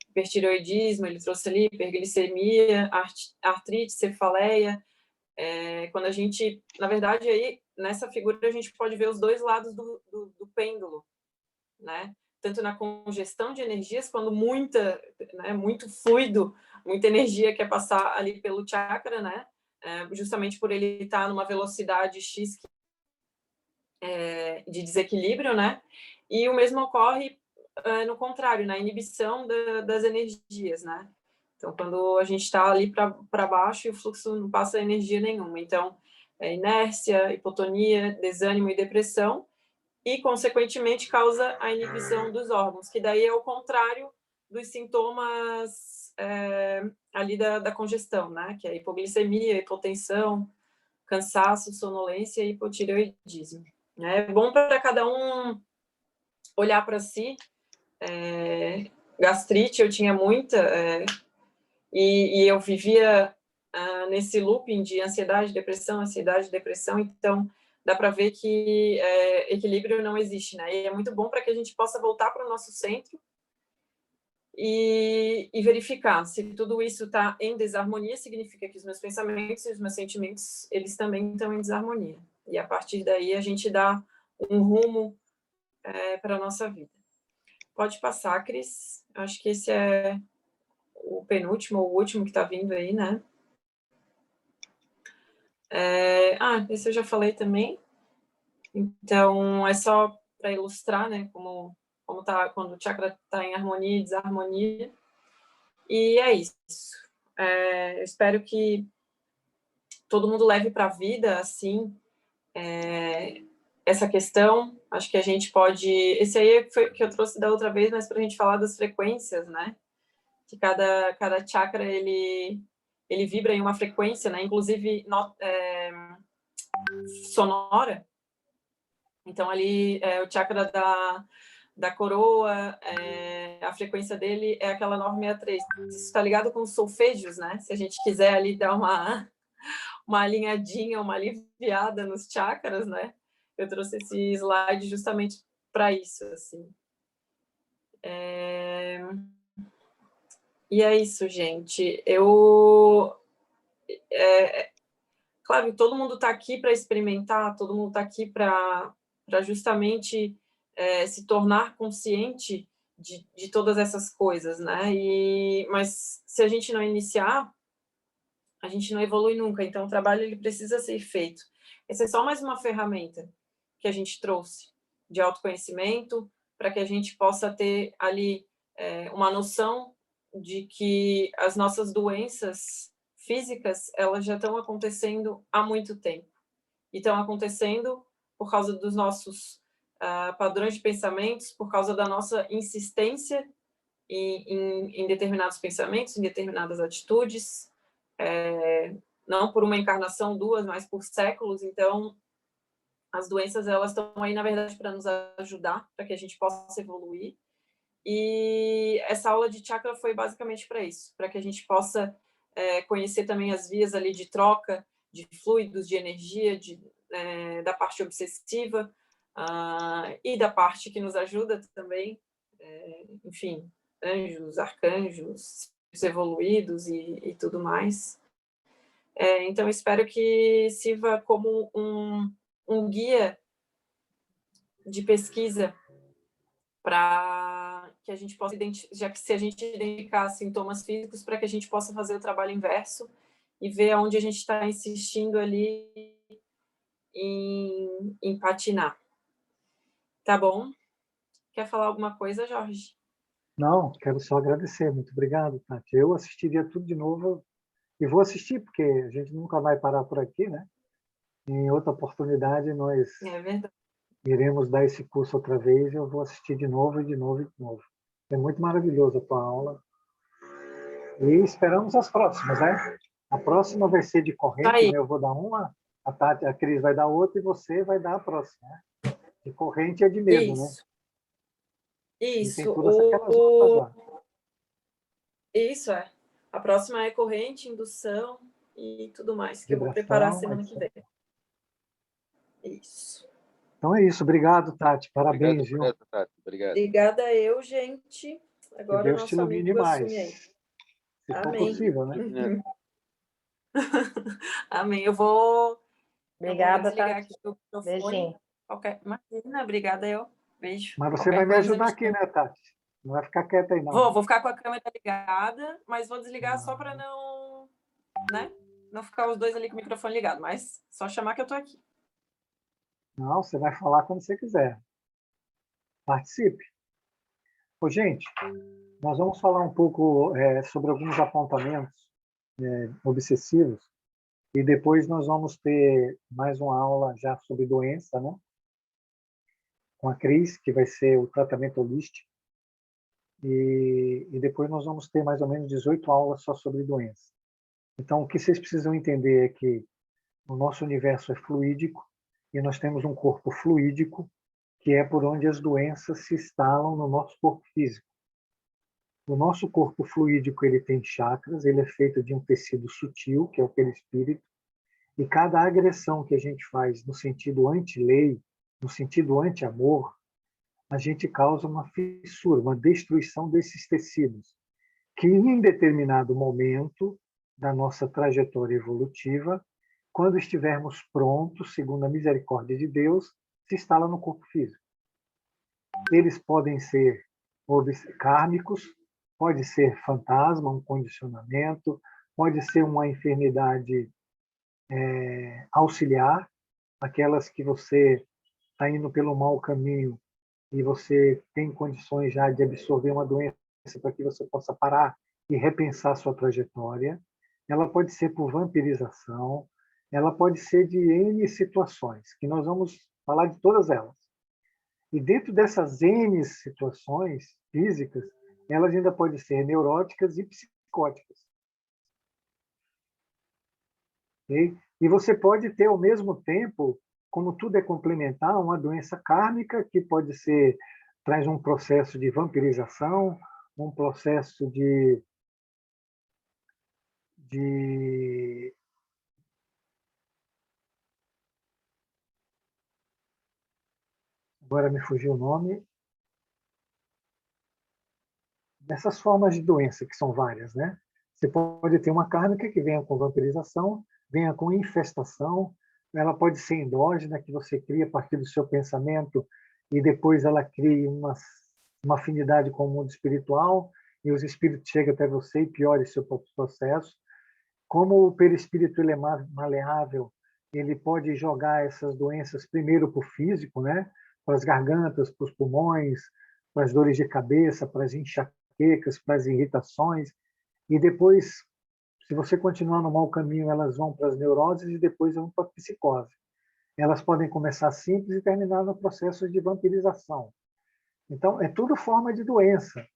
S1: hipertireoidismo, ele trouxe ali, hiperglicemia, artrite, cefaleia. Quando a gente, na verdade, aí, nessa figura, a gente pode ver os dois lados do pêndulo, né? Tanto na congestão de energias, quando muito fluido, muita energia quer passar ali pelo chakra, né? Justamente por ele estar numa velocidade X de desequilíbrio, né? E o mesmo ocorre no contrário, na inibição das energias, né? Então, quando a gente está ali para baixo e o fluxo não passa energia nenhuma. Então, inércia, hipotonia, desânimo e depressão, e, consequentemente, causa a inibição dos órgãos, que daí é o contrário dos sintomas ali da congestão, né? Que é hipoglicemia, hipotensão, cansaço, sonolência e hipotireoidismo. É bom para cada um olhar para si. Gastrite eu tinha muita, e eu vivia nesse looping de ansiedade, depressão, então dá para ver que equilíbrio não existe, né? E é muito bom para que a gente possa voltar para o nosso centro e verificar se tudo isso está em desarmonia, significa que os meus pensamentos e os meus sentimentos, eles também estão em desarmonia. E a partir daí a gente dá um rumo para a nossa vida. Pode passar, Cris. Acho que esse é o penúltimo ou o último que está vindo aí, né? Esse eu já falei também. Então, é só para ilustrar, né, como tá quando o chakra está em harmonia e desarmonia. E é isso. Eu espero que todo mundo leve para a vida, assim, essa questão. Acho que a gente pode... Esse aí foi que eu trouxe da outra vez, mas para a gente falar das frequências, né? Que cada chakra, ele vibra em uma frequência, né? Inclusive sonora. Então, ali, o chakra da coroa, a frequência dele é aquela 963. Isso está ligado com os solfégios, né? Se a gente quiser ali dar uma alinhadinha, uma aliviada nos chakras, né? Eu trouxe esse slide justamente para isso, assim. E é isso, gente. Claro, todo mundo está aqui para experimentar, todo mundo está aqui para justamente se tornar consciente de todas essas coisas, né? Mas se a gente não iniciar, a gente não evolui nunca. Então, o trabalho ele precisa ser feito. Essa é só mais uma ferramenta que a gente trouxe de autoconhecimento para que a gente possa ter ali uma noção de que as nossas doenças físicas elas já estão acontecendo há muito tempo. E estão acontecendo por causa dos nossos padrões de pensamentos, por causa da nossa insistência em determinados pensamentos, em determinadas atitudes, não por uma encarnação, duas, mas por séculos. Então, as doenças elas estão aí, na verdade, para nos ajudar, para que a gente possa evoluir. E essa aula de chakra foi basicamente para isso, para que a gente possa conhecer também as vias ali de troca de fluidos, de energia, da parte obsessiva e da parte que nos ajuda também, enfim, anjos, arcanjos, evoluídos e tudo mais. Então, espero que sirva como um guia de pesquisa para que a gente possa já que se a gente identificar sintomas físicos, para que a gente possa fazer o trabalho inverso e ver onde a gente está insistindo ali em patinar. Tá bom? Quer falar alguma coisa, Jorge?
S3: Não, quero só agradecer. Muito obrigado, Tati. Eu assistiria tudo de novo e vou assistir, porque a gente nunca vai parar por aqui, né? Em outra oportunidade, nós iremos dar esse curso outra vez e eu vou assistir de novo, e de novo, e de novo. É muito maravilhosa a tua aula. E esperamos as próximas, né? A próxima vai ser de corrente, né? Eu vou dar uma, a Tati, a Cris vai dar outra e você vai dar a próxima, né? De corrente é de medo, né? E tem
S1: Isso.
S3: todas aquelas outras lá.
S1: Isso, é. A próxima é corrente, indução e tudo mais, que eu vou preparar semana que vem. Isso.
S3: Então é isso. Obrigado, Tati. Parabéns,
S4: Obrigado,
S3: viu?
S4: Tati. Obrigado.
S1: Obrigada eu, gente. Agora
S3: que
S1: o
S3: Deus te
S1: nosso
S3: ilumine
S1: amigo assume
S3: mais.
S1: aí.
S3: Se for
S1: Amém.
S3: possível, né?
S1: Amém. Eu vou
S5: Obrigada,
S1: desligar
S5: Tati.
S1: aqui o microfone.
S5: Beijinho.
S1: Imagina, obrigada eu. Beijo.
S3: Mas você
S1: Qualquer
S3: vai me
S1: coisa,
S3: ajudar aqui, né, Tati? Não vai ficar quieta aí, não.
S1: Vou ficar com a câmera ligada, mas vou desligar só para não, né? Não ficar os dois ali com o microfone ligado, mas só chamar que eu tô aqui.
S3: Não, você vai falar quando você quiser. Participe. Ô, gente, nós vamos falar um pouco sobre alguns apontamentos obsessivos e depois nós vamos ter mais uma aula já sobre doença, né? Com a Cris, que vai ser o tratamento holístico. E depois nós vamos ter mais ou menos 18 aulas só sobre doença. Então, o que vocês precisam entender é que o nosso universo é fluídico e nós temos um corpo fluídico, que é por onde as doenças se instalam no nosso corpo físico. O nosso corpo fluídico ele tem chakras, ele é feito de um tecido sutil, que é o perispírito, e cada agressão que a gente faz no sentido anti-lei, no sentido anti-amor, a gente causa uma fissura, uma destruição desses tecidos, que em determinado momento da nossa trajetória evolutiva, quando estivermos prontos, segundo a misericórdia de Deus, se instala no corpo físico. Eles podem ser kármicos, pode ser fantasma, um condicionamento, pode ser uma enfermidade auxiliar, aquelas que você está indo pelo mau caminho e você tem condições já de absorver uma doença para que você possa parar e repensar sua trajetória. Ela pode ser por vampirização, ela pode ser de N situações, que nós vamos falar de todas elas. E dentro dessas N situações físicas, elas ainda podem ser neuróticas e psicóticas. Okay? E você pode ter, ao mesmo tempo, como tudo é complementar, uma doença kármica que pode ser, traz um processo de vampirização, um processo de agora me fugiu o nome, dessas formas de doença, que são várias, né? Você pode ter uma kármica que venha com vampirização, venha com infestação, ela pode ser endógena, que você cria a partir do seu pensamento e depois ela cria uma afinidade com o mundo espiritual e os espíritos chegam até você e piora esse seu próprio processo. Como o perispírito ele é maleável, ele pode jogar essas doenças primeiro para o físico, né? Para as gargantas, para os pulmões, para as dores de cabeça, para as enxaquecas, para as irritações, e depois, se você continuar no mau caminho, elas vão para as neuroses e depois vão para a psicose. Elas podem começar simples e terminar no processo de vampirização. Então, é tudo forma de doença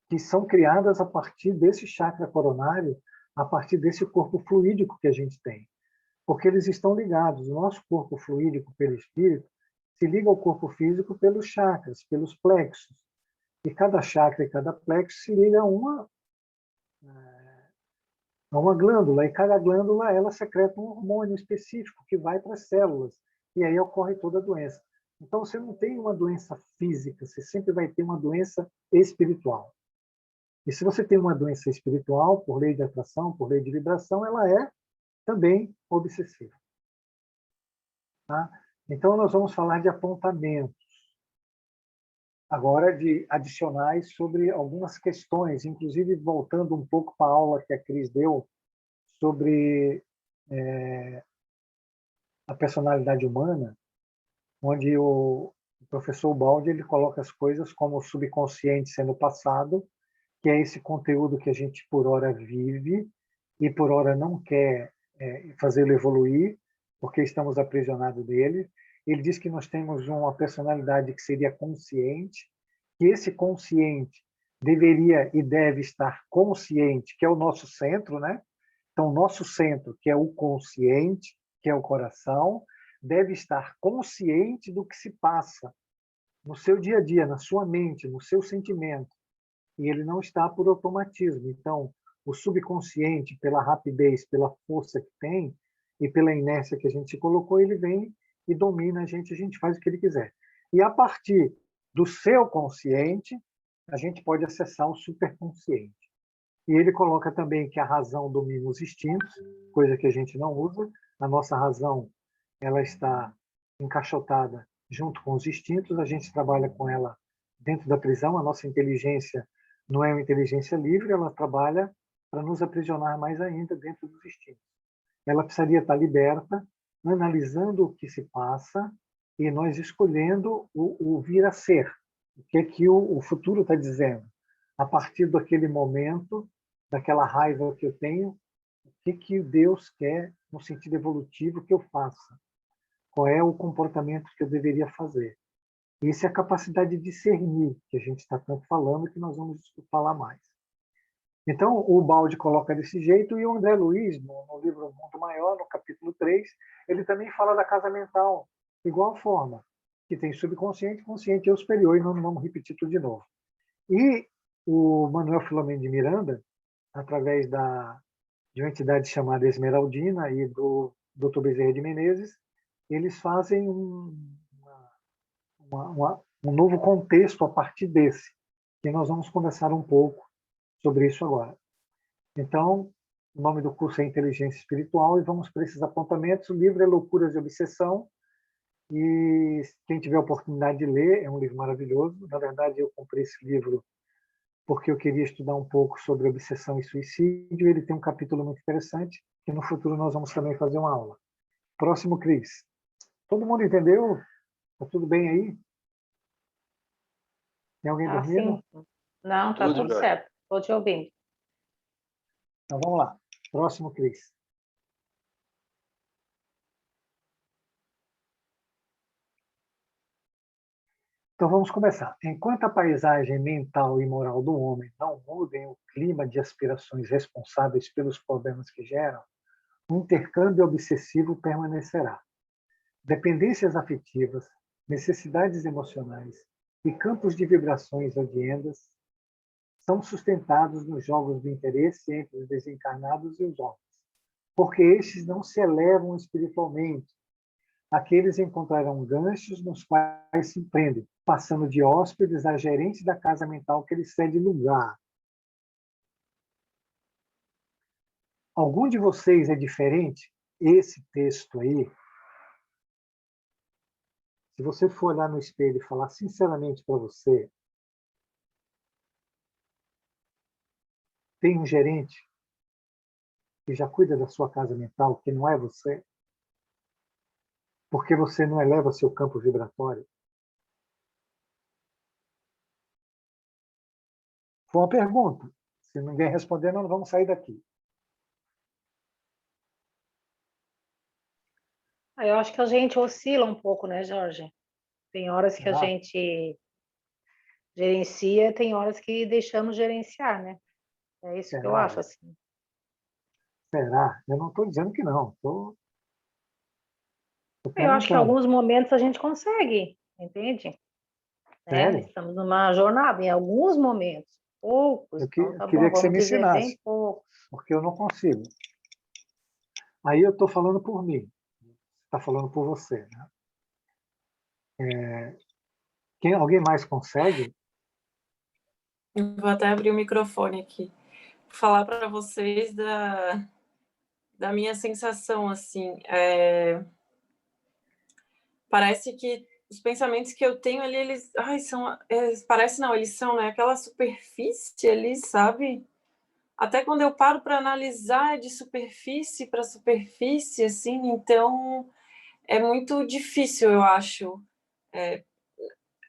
S3: que são criadas a partir desse chakra coronário, a partir desse corpo fluídico que a gente tem. Porque eles estão ligados. O nosso corpo fluídico pelo espírito se liga ao corpo físico pelos chakras, pelos plexos. E cada chakra e cada plexo se liga a uma glândula, e cada glândula ela secreta um hormônio específico que vai para as células, e aí ocorre toda a doença. Então, você não tem uma doença física, você sempre vai ter uma doença espiritual. E se você tem uma doença espiritual, por lei de atração, por lei de vibração, ela é também obsessiva. Tá? Então, nós vamos falar de apontamentos. Agora, de adicionais sobre algumas questões, inclusive voltando um pouco para a aula que a Cris deu sobre a personalidade humana, onde o professor Baldi ele coloca as coisas como o subconsciente sendo passado, que é esse conteúdo que a gente por hora vive e por hora não quer fazê-lo evoluir, porque estamos aprisionados dele. Ele diz que nós temos uma personalidade que seria consciente, que esse consciente deveria e deve estar consciente, que é o nosso centro, né? Então, o nosso centro, que é o consciente, que é o coração, deve estar consciente do que se passa no seu dia a dia, na sua mente, no seu sentimento. E ele não está por automatismo. Então, o subconsciente, pela rapidez, pela força que tem e pela inércia que a gente se colocou, ele vem e domina a gente faz o que ele quiser. E a partir do seu consciente, a gente pode acessar o superconsciente. E ele coloca também que a razão domina os instintos, coisa que a gente não usa. A nossa razão ela está encaixotada junto com os instintos, a gente trabalha com ela dentro da prisão. A nossa inteligência não é uma inteligência livre, ela trabalha para nos aprisionar mais ainda dentro dos instintos. Ela precisaria estar liberta, analisando o que se passa e nós escolhendo o vir a ser. O que é que o futuro está dizendo? A partir daquele momento, daquela raiva que eu tenho, o que Deus quer no sentido evolutivo que eu faça? Qual é o comportamento que eu deveria fazer? Isso é a capacidade de discernir, que a gente está tanto falando, que nós vamos falar mais. Então, o Baldi coloca desse jeito, e o André Luiz, no livro Mundo Maior, no capítulo 3, ele também fala da casa mental, igual forma, que tem subconsciente, consciente e o superior, e não vamos repetir tudo de novo. E o Manuel Filomeno de Miranda, através de uma entidade chamada Esmeraldina e do Dr. Bezerra de Menezes, eles fazem um novo contexto a partir desse, que nós vamos conversar um pouco sobre isso agora. Então, o nome do curso é Inteligência Espiritual e vamos para esses apontamentos. O livro é Loucuras e Obsessão e quem tiver a oportunidade de ler, é um livro maravilhoso. Na verdade, eu comprei esse livro porque eu queria estudar um pouco sobre obsessão e suicídio. Ele tem um capítulo muito interessante que no futuro nós vamos também fazer uma aula. Próximo, Cris. Todo mundo entendeu? Está tudo bem aí? Tem alguém dormindo?
S1: Sim. Não, está tudo certo. Estou te ouvindo.
S3: Então, vamos lá. Próximo, Cris. Então, vamos começar. Enquanto a paisagem mental e moral do homem não mudem o clima de aspirações responsáveis pelos problemas que geram, o intercâmbio obsessivo permanecerá. Dependências afetivas, necessidades emocionais e campos de vibrações odiendas são sustentados nos jogos do interesse entre os desencarnados e os homens, porque estes não se elevam espiritualmente. Aqueles encontrarão ganchos nos quais se prendem, passando de hóspedes a gerentes da casa mental que lhes cede lugar. Algum de vocês é diferente? Esse texto aí, se você for olhar no espelho e falar sinceramente para você, tem um gerente que já cuida da sua casa mental, que não é você, porque você não eleva seu campo vibratório? Foi uma pergunta. Se ninguém responder, nós não vamos sair daqui.
S5: Eu acho que a gente oscila um pouco, né, Jorge? Tem horas que a
S3: Será?
S5: gente gerencia, tem horas que deixamos gerenciar, né? É isso que eu
S3: Será?
S5: acho, assim.
S3: Será? Eu não estou dizendo que não. Estou
S5: Eu acho que em
S3: perguntando.
S5: alguns momentos a gente consegue, entende? Né?
S3: Sério?
S5: Estamos numa jornada, em alguns momentos, poucos, então
S3: Eu
S5: tá bom,
S3: queria que você
S5: vamos
S3: me
S5: dizer bem
S3: ensinasse,
S5: poucos.
S3: porque eu não consigo. Aí eu estou falando por mim. Você está falando por você. Né? Alguém mais consegue?
S1: Eu vou até abrir o microfone aqui. Falar para vocês da minha sensação, assim. Parece que os pensamentos que eu tenho ali, eles... Ai, são... parece não, eles são, né? Aquela superfície ali, sabe? Até quando eu paro para analisar de superfície para superfície, assim, então é muito difícil, eu acho,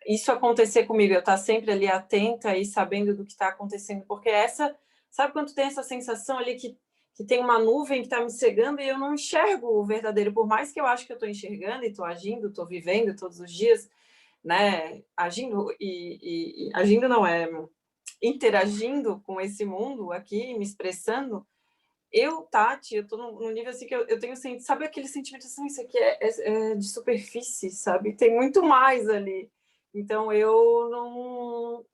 S1: isso acontecer comigo, eu estar sempre ali atenta e sabendo do que está acontecendo, porque sabe quando tem essa sensação ali que tem uma nuvem que está me cegando e eu não enxergo o verdadeiro, por mais que eu acho que eu estou enxergando e estou agindo, estou vivendo todos os dias, né, agindo agindo não é interagindo com esse mundo aqui, me expressando, Tati, eu tô num nível assim que eu tenho, sabe aquele sentimento assim, isso aqui é de superfície, sabe? Tem muito mais ali. Então eu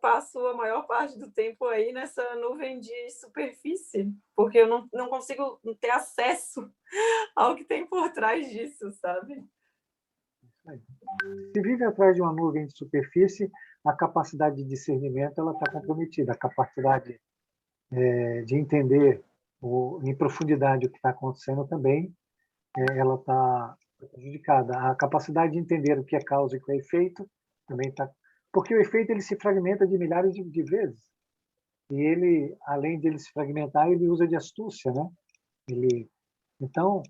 S1: passo a maior parte do tempo aí nessa nuvem de superfície, porque eu não consigo ter acesso ao que tem por trás disso, sabe?
S3: Se vive atrás de uma nuvem de superfície, a capacidade de discernimento ela está comprometida, a capacidade de entender em profundidade o que está acontecendo também, ela está prejudicada. A capacidade de entender o que é causa e o que é efeito também está... Porque o efeito ele se fragmenta de milhares de vezes. E ele, além de ele se fragmentar, ele usa de astúcia, né? Então,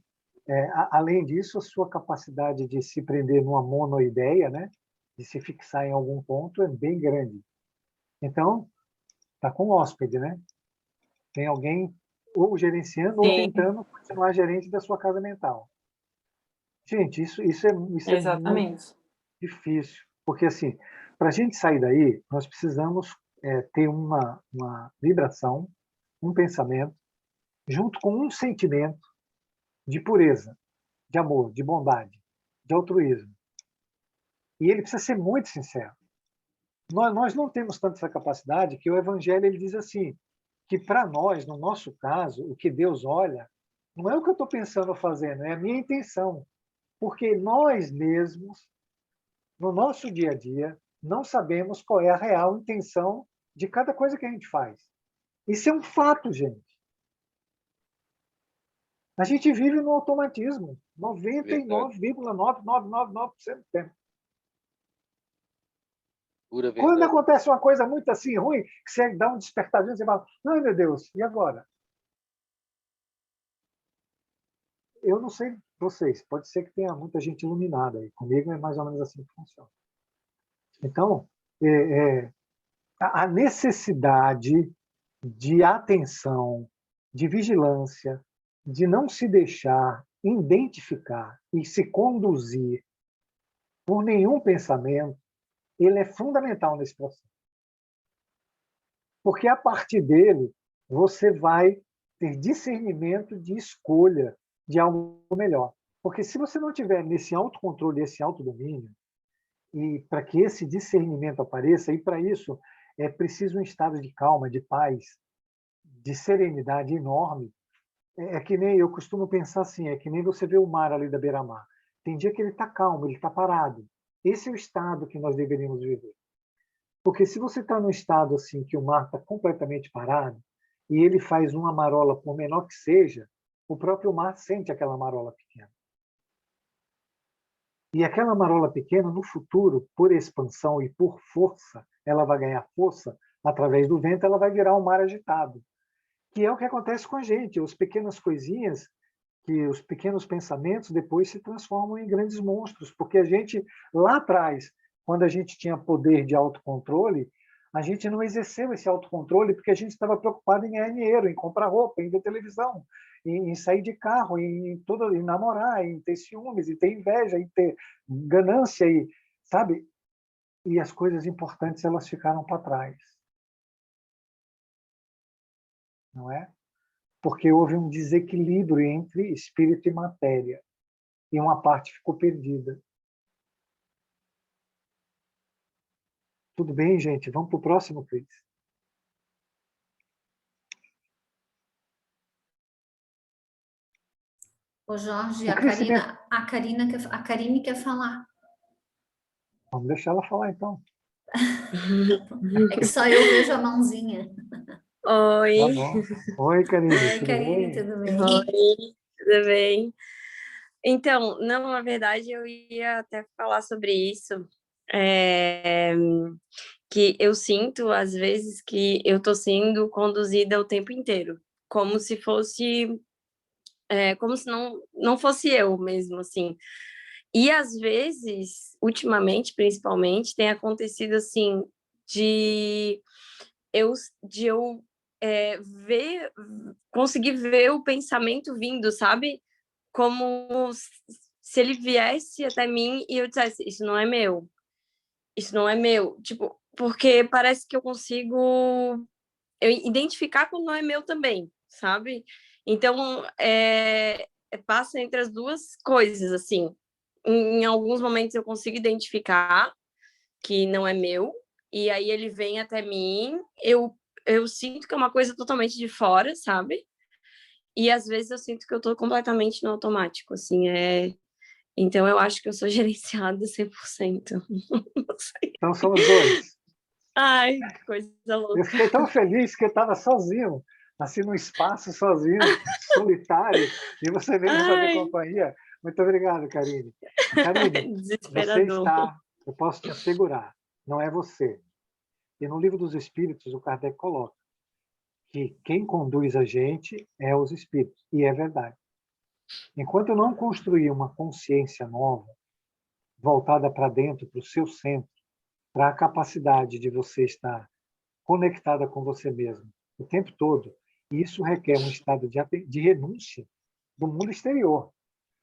S3: além disso, a sua capacidade de se prender numa monoideia, né? De se fixar em algum ponto, é bem grande. Então, está com o hóspede, né? Tem alguém ou gerenciando ou
S1: Sim,
S3: tentando continuar gerente da sua casa mental. Gente, isso é muito
S1: exatamente.
S3: difícil, porque assim, para a gente sair daí, nós precisamos ter uma vibração, um pensamento, junto com um sentimento de pureza, de amor, de bondade, de altruísmo. E ele precisa ser muito sincero. Nós não temos tanta essa capacidade que o Evangelho ele diz assim, que para nós, no nosso caso, o que Deus olha não é o que eu estou pensando fazendo, é a minha intenção. Porque nós mesmos, no nosso dia a dia, não sabemos qual é a real intenção de cada coisa que a gente faz. Isso é um fato, gente. A gente vive no automatismo,
S4: Verdade.
S3: 99,9999% do tempo.
S4: Pura
S3: Quando
S4: verdade.
S3: acontece uma coisa muito assim ruim, que você dá um despertadinho, você fala, ai meu Deus, e agora? Eu não sei vocês, pode ser que tenha muita gente iluminada aí. Comigo é mais ou menos assim que funciona. Então, a necessidade de atenção, de vigilância, de não se deixar identificar e se conduzir por nenhum pensamento, ele é fundamental nesse processo. Porque a partir dele, você vai ter discernimento de escolha de algo melhor. Porque se você não tiver nesse autocontrole, esse autodomínio, e para que esse discernimento apareça, e para isso é preciso um estado de calma, de paz, de serenidade enorme. É que nem, eu costumo pensar assim, é que nem você vê o mar ali da beira-mar. Tem dia que ele está calmo, ele está parado. Esse é o estado que nós deveríamos viver. Porque se você está num estado assim que o mar está completamente parado, e ele faz uma marola, por menor que seja, o próprio mar sente aquela marola pequena. E aquela marola pequena, no futuro, por expansão e por força, ela vai ganhar força, através do vento, ela vai virar um mar agitado. Que é o que acontece com a gente. As pequenas coisinhas, que os pequenos pensamentos depois se transformam em grandes monstros, porque a gente, lá atrás, quando a gente tinha poder de autocontrole, a gente não exerceu esse autocontrole porque a gente estava preocupado em ganhar dinheiro, em comprar roupa, em ver televisão, em sair de carro, em namorar, em ter ciúmes, em ter inveja, em ter ganância, sabe? E as coisas importantes elas ficaram para trás. Não é? Porque houve um desequilíbrio entre espírito e matéria, e uma parte ficou perdida. Tudo bem, gente? Vamos para o próximo, Cris.
S2: Ô Jorge,
S3: O crescimento...
S2: a Karine quer falar.
S3: Vamos deixar ela falar, então.
S2: É que só eu vejo a mãozinha.
S1: Oi.
S3: Tá bom. Oi, Karine,
S2: Oi,
S3: tudo
S2: Karine,
S3: bem?
S2: tudo bem?
S1: Oi, tudo bem? Então, não, na verdade, eu ia até falar sobre isso. Que eu sinto, às vezes, que eu tô sendo conduzida o tempo inteiro. Como se fosse... como se não fosse eu mesmo, assim. E, às vezes, ultimamente, principalmente, tem acontecido, assim, de eu ver, conseguir ver o pensamento vindo, sabe? Como se ele viesse até mim e eu dissesse, isso não é meu, isso não é meu. Tipo, porque parece que eu consigo identificar quando não é meu também, sabe? Então, passa entre as duas coisas, assim. Em alguns momentos eu consigo identificar que não é meu, e aí ele vem até mim, eu sinto que é uma coisa totalmente de fora, sabe? E às vezes eu sinto que eu tô completamente no automático, assim, Então eu acho que eu sou gerenciada 100%. Não sei.
S3: Então somos dois.
S1: Ai, que coisa
S3: Eu
S1: louca.
S3: fiquei tão feliz que eu estava sozinho, assim, num espaço sozinho, solitário, e você veio me fazer
S1: Ai,
S3: companhia. Muito obrigado, Karine. Karine, você
S1: desesperador.
S3: está, eu posso te assegurar, não é você. E no Livro dos Espíritos, o Kardec coloca que quem conduz a gente é os espíritos, e é verdade. Enquanto eu não construir uma consciência nova, voltada para dentro, para o seu centro, para a capacidade de você estar conectada com você mesmo o tempo todo, e isso requer um estado de renúncia do mundo exterior.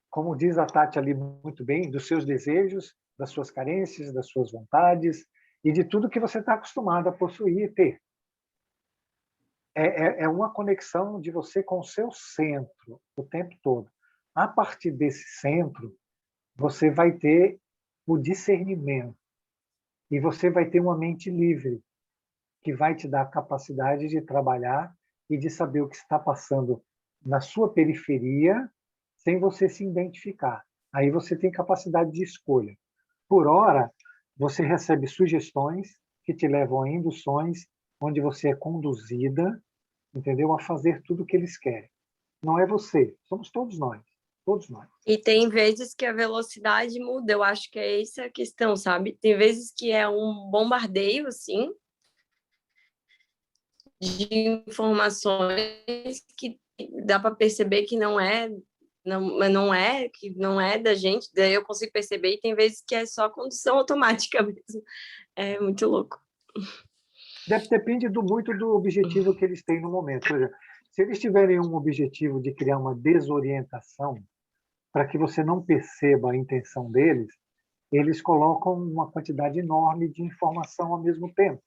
S3: Como diz a Tati ali muito bem, dos seus desejos, das suas carências, das suas vontades e de tudo que você está acostumado a possuir e ter. É uma conexão de você com o seu centro o tempo todo. A partir desse centro, você vai ter o discernimento e você vai ter uma mente livre, que vai te dar a capacidade de trabalhar e de saber o que está passando na sua periferia sem você se identificar. Aí você tem capacidade de escolha. Por hora, você recebe sugestões que te levam a induções, onde você é conduzida, entendeu? A fazer tudo o que eles querem. Não é você, somos todos nós. Todos nós.
S1: E tem vezes que a velocidade muda, eu acho que é essa a questão, sabe? Tem vezes que é um bombardeio, assim, de informações que dá para perceber que que não é da gente, daí eu consigo perceber, e tem vezes que é só condução automática mesmo. É muito louco.
S3: Depende muito do objetivo que eles têm no momento. Por exemplo, se eles tiverem um objetivo de criar uma desorientação, para que você não perceba a intenção deles, eles colocam uma quantidade enorme de informação ao mesmo tempo.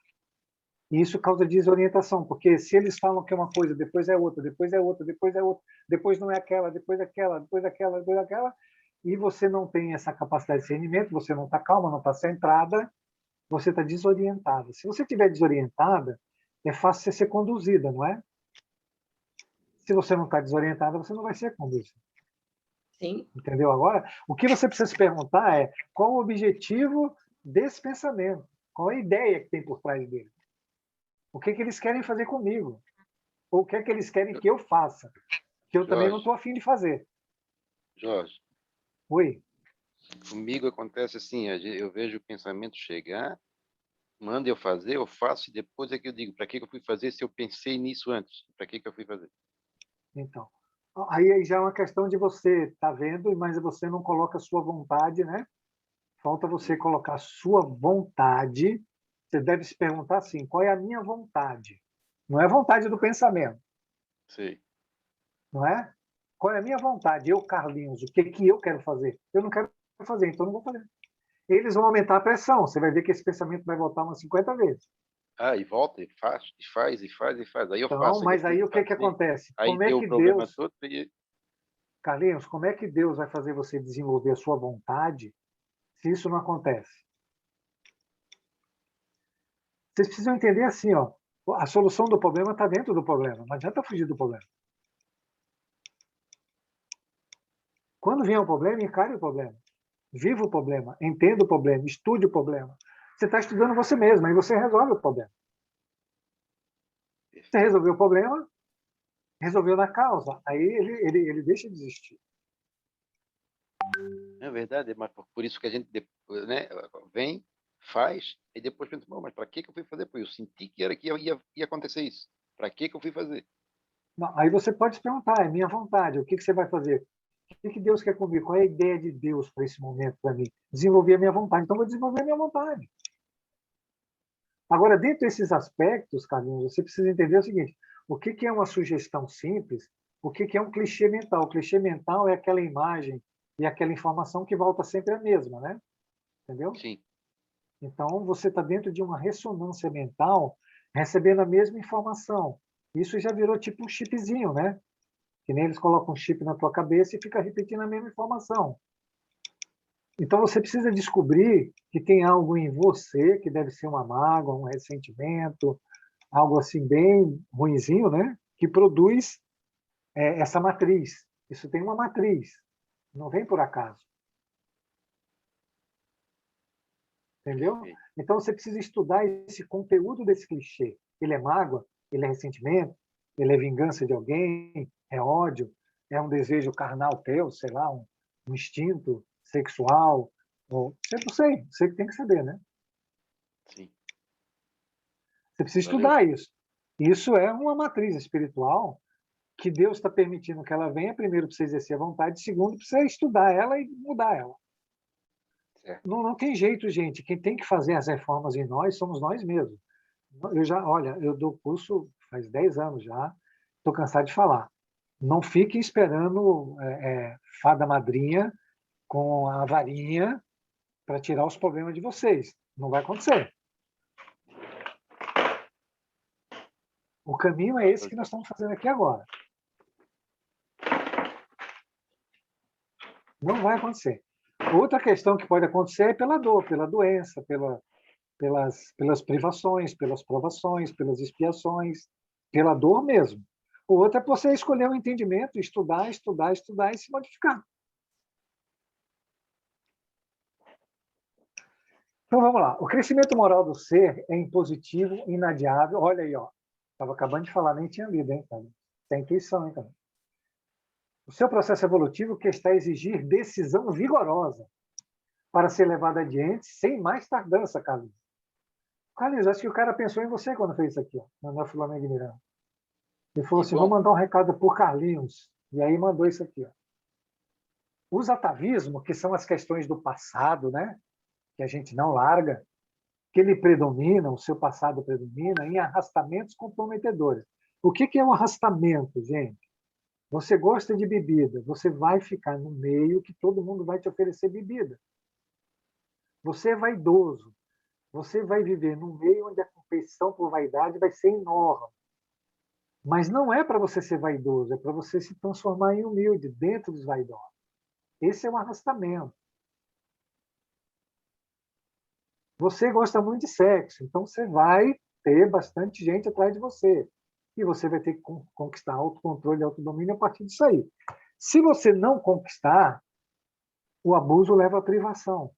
S3: E isso causa desorientação, porque se eles falam que é uma coisa, depois é outra, depois é outra, depois é outra, depois não é aquela, depois aquela, depois aquela, depois aquela, e você não tem essa capacidade de discernimento, você não está calma, não está centrada, você está desorientada. Se você estiver desorientada, é fácil você ser conduzida, não é? Se você não está desorientada, você não vai ser conduzida.
S1: Sim.
S3: Entendeu? Agora, o que você precisa se perguntar é qual o objetivo desse pensamento, qual a ideia que tem por trás dele. O que eles querem fazer comigo? Ou o que é que eles querem que eu faça, que eu também não
S4: Jorge,
S3: estou afim de fazer.
S4: Jorge,
S3: Oi?
S4: comigo acontece assim, eu vejo o pensamento chegar, manda eu fazer, eu faço e depois é que eu digo, para que eu fui fazer se eu pensei nisso antes? Para que eu fui fazer?
S3: Então, aí já é uma questão de você estar vendo, mas você não coloca a sua vontade, né? Falta você colocar a sua vontade. Você deve se perguntar assim, qual é a minha vontade? Não é a vontade do pensamento,
S4: Sei.
S3: não é? Qual é a minha vontade? Eu, Carlinhos, o que que eu quero fazer? Eu não quero fazer, então não vou fazer. Eles vão aumentar a pressão. Você vai ver que esse pensamento vai voltar umas 50 vezes.
S4: Ah, e volta, e faz, e faz, e faz, e faz. Aí eu
S3: Então,
S4: faço, aí
S3: mas
S4: depois
S3: aí
S4: de
S3: o que que
S4: fazer,
S3: acontece?
S4: aí
S3: Como é
S4: deu o
S3: que
S4: problema
S3: Deus,
S4: todo e...
S3: Carlinhos, como é que Deus vai fazer você desenvolver a sua vontade se isso não acontece? Vocês precisam entender assim, ó, a solução do problema está dentro do problema. Não adianta fugir do problema. Quando vier um problema, encare o problema. Viva o problema, entenda o problema, estude o problema. Você está estudando você mesmo, aí você resolve o problema. Você
S4: Perfeito.
S3: resolveu o problema, resolveu na causa, aí ele deixa de existir.
S4: É verdade, mas por isso que a gente depois, né, vem, faz, e depois pensa, "Bom, mas para que eu fui fazer? Pô, eu senti que era que ia acontecer isso. Para que eu fui fazer?
S3: Não, aí você pode se perguntar, é minha vontade, o que que você vai fazer? O que Deus quer comigo? Qual é a ideia de Deus para esse momento para mim? Desenvolver a minha vontade. Então, vou desenvolver a minha vontade. Agora, dentro desses aspectos, Carlinhos, você precisa entender o seguinte: o que é uma sugestão simples? O que é um clichê mental? O clichê mental é aquela imagem e aquela informação que volta sempre a mesma, né? Entendeu?
S4: Sim,
S3: Então, você está dentro de uma ressonância mental, recebendo a mesma informação. Isso já virou tipo um chipzinho, né? Que nem eles colocam um chip na tua cabeça e fica repetindo a mesma informação. Então você precisa descobrir que tem algo em você, que deve ser uma mágoa, um ressentimento, algo assim bem ruinzinho, né? Que produz essa matriz. Isso tem uma matriz, não vem por acaso, entendeu?
S4: perfeito.
S3: Então você precisa estudar esse conteúdo desse clichê. Ele é mágoa, ele é ressentimento, ele é vingança de alguém, é ódio, é um desejo carnal teu, sei lá, um instinto sexual, ou, eu não sei, você que tem que saber, né?
S4: Sim,
S3: Você precisa
S4: valeu,
S3: estudar
S4: Jorge.
S3: isso. Isso é uma matriz espiritual que Deus está permitindo que ela venha, primeiro, para você exercer a vontade, segundo, para você estudar ela e mudar ela.
S4: Certo.
S3: Não tem jeito, gente. Quem tem que fazer as reformas em nós somos nós mesmos. Olha, eu dou curso faz 10 anos já, estou cansado de falar. Não fiquem esperando fada madrinha com a varinha para tirar os problemas de vocês. Não vai acontecer. O caminho é esse que nós estamos fazendo aqui agora. Não vai acontecer. Outra questão que pode acontecer é pela dor, pela doença, pelas privações, pelas provações, pelas expiações, pela dor mesmo. O outro é você escolher um entendimento, estudar, estudar, estudar e se modificar. Então vamos lá. O crescimento moral do ser é impositivo, inadiável. Olha aí, ó. Estava acabando de falar, nem tinha lido, hein, cara? Tem intuição, hein, cara? O seu processo evolutivo que está a exigir decisão vigorosa para ser levado adiante sem mais tardança, Carlos. Carlos, acho que o cara pensou em você quando fez isso aqui, ó, no Flamengo de Miranda. Ele falou
S4: Que
S3: assim: vou
S4: bom.
S3: mandar um recado por Carlinhos. E aí mandou isso aqui. Ó. Os atavismos, que são as questões do passado, né? Que a gente não larga, que ele predomina, o seu passado predomina, em arrastamentos comprometedores. O que é um arrastamento, gente? Você gosta de bebida, você vai ficar no meio que todo mundo vai te oferecer bebida. Você é vaidoso, você vai viver num meio onde a competição por vaidade vai ser enorme. Mas não é para você ser vaidoso, é para você se transformar em humilde dentro dos vaidosos. Esse é um arrastamento. Você gosta muito de sexo, então você vai ter bastante gente atrás de você. E você vai ter que conquistar autocontrole e autodomínio a partir disso aí. Se você não conquistar, o abuso leva à privação,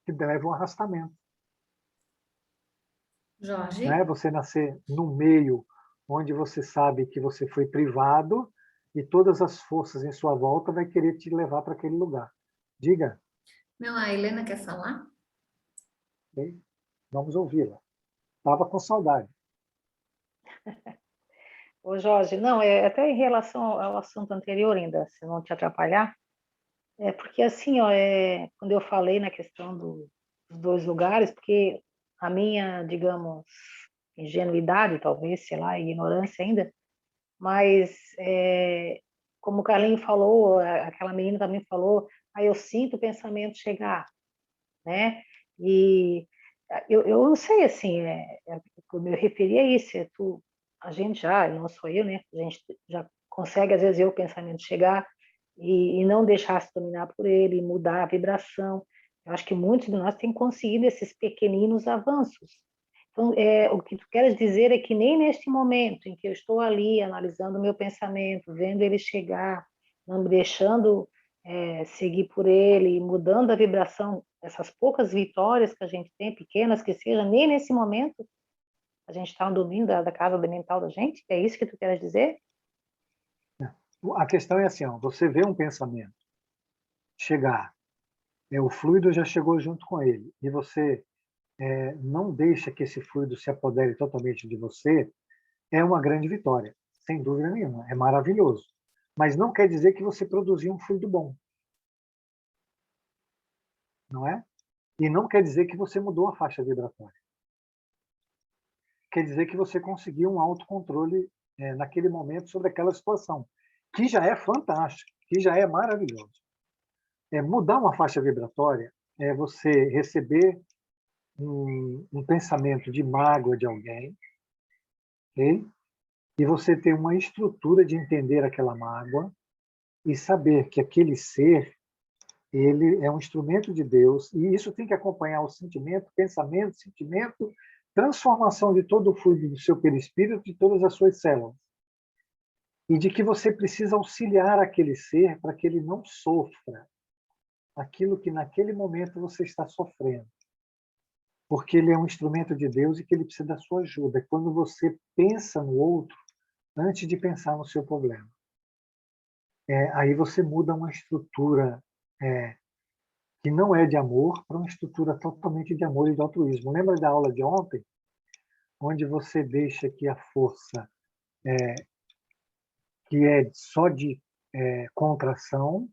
S3: que leva a um arrastamento.
S2: Jorge?
S3: né? Você nascer num meio onde você sabe que você foi privado e todas as forças em sua volta vai querer te levar para aquele lugar. Diga,
S2: Não, a Helena quer falar?
S3: ok? Vamos ouvi-la. Estava com saudade.
S5: Ô, Jorge, não, até em relação ao assunto anterior ainda, se não te atrapalhar, é porque assim, ó, quando eu falei na questão dos dois lugares, porque a minha, digamos, ingenuidade, talvez, sei lá, ignorância ainda, mas como o Carlinho falou, aquela menina também falou, aí eu sinto o pensamento chegar, né? E eu não sei, assim, como eu referi a isso, a gente já, não sou eu, né? A gente já consegue, às vezes, ver o pensamento chegar e não deixar se dominar por ele, mudar a vibração. Eu acho que muitos de nós têm conseguido esses pequeninos avanços. Então, o que tu queres dizer é que nem neste momento em que eu estou ali analisando o meu pensamento, vendo ele chegar, não me deixando seguir por ele, mudando a vibração, essas poucas vitórias que a gente tem, pequenas que sejam, nem nesse momento a gente está no domínio da casa mental da gente? É isso que tu queres dizer?
S3: A questão é assim, ó, você vê um pensamento chegar, o fluido já chegou junto com ele, e você não deixa que esse fluido se apodere totalmente de você, é uma grande vitória, sem dúvida nenhuma, é maravilhoso. Mas não quer dizer que você produziu um fluido bom, não é? E não quer dizer que você mudou a faixa vibratória. Quer dizer que você conseguiu um autocontrole naquele momento sobre aquela situação, que já é fantástico, que já é maravilhoso. Mudar uma faixa vibratória é você receber um pensamento de mágoa de alguém, ok? E você ter uma estrutura de entender aquela mágoa e saber que aquele ser, ele é um instrumento de Deus, e isso tem que acompanhar o sentimento, transformação de todo o fluido do seu perispírito, de todas as suas células. E de que você precisa auxiliar aquele ser para que ele não sofra aquilo que naquele momento você está sofrendo. Porque ele é um instrumento de Deus e que ele precisa da sua ajuda. É quando você pensa no outro antes de pensar no seu problema. Aí você muda uma estrutura que não é de amor para uma estrutura totalmente de amor e de altruísmo. Lembra da aula de ontem? Onde você deixa que a força que é só de contração,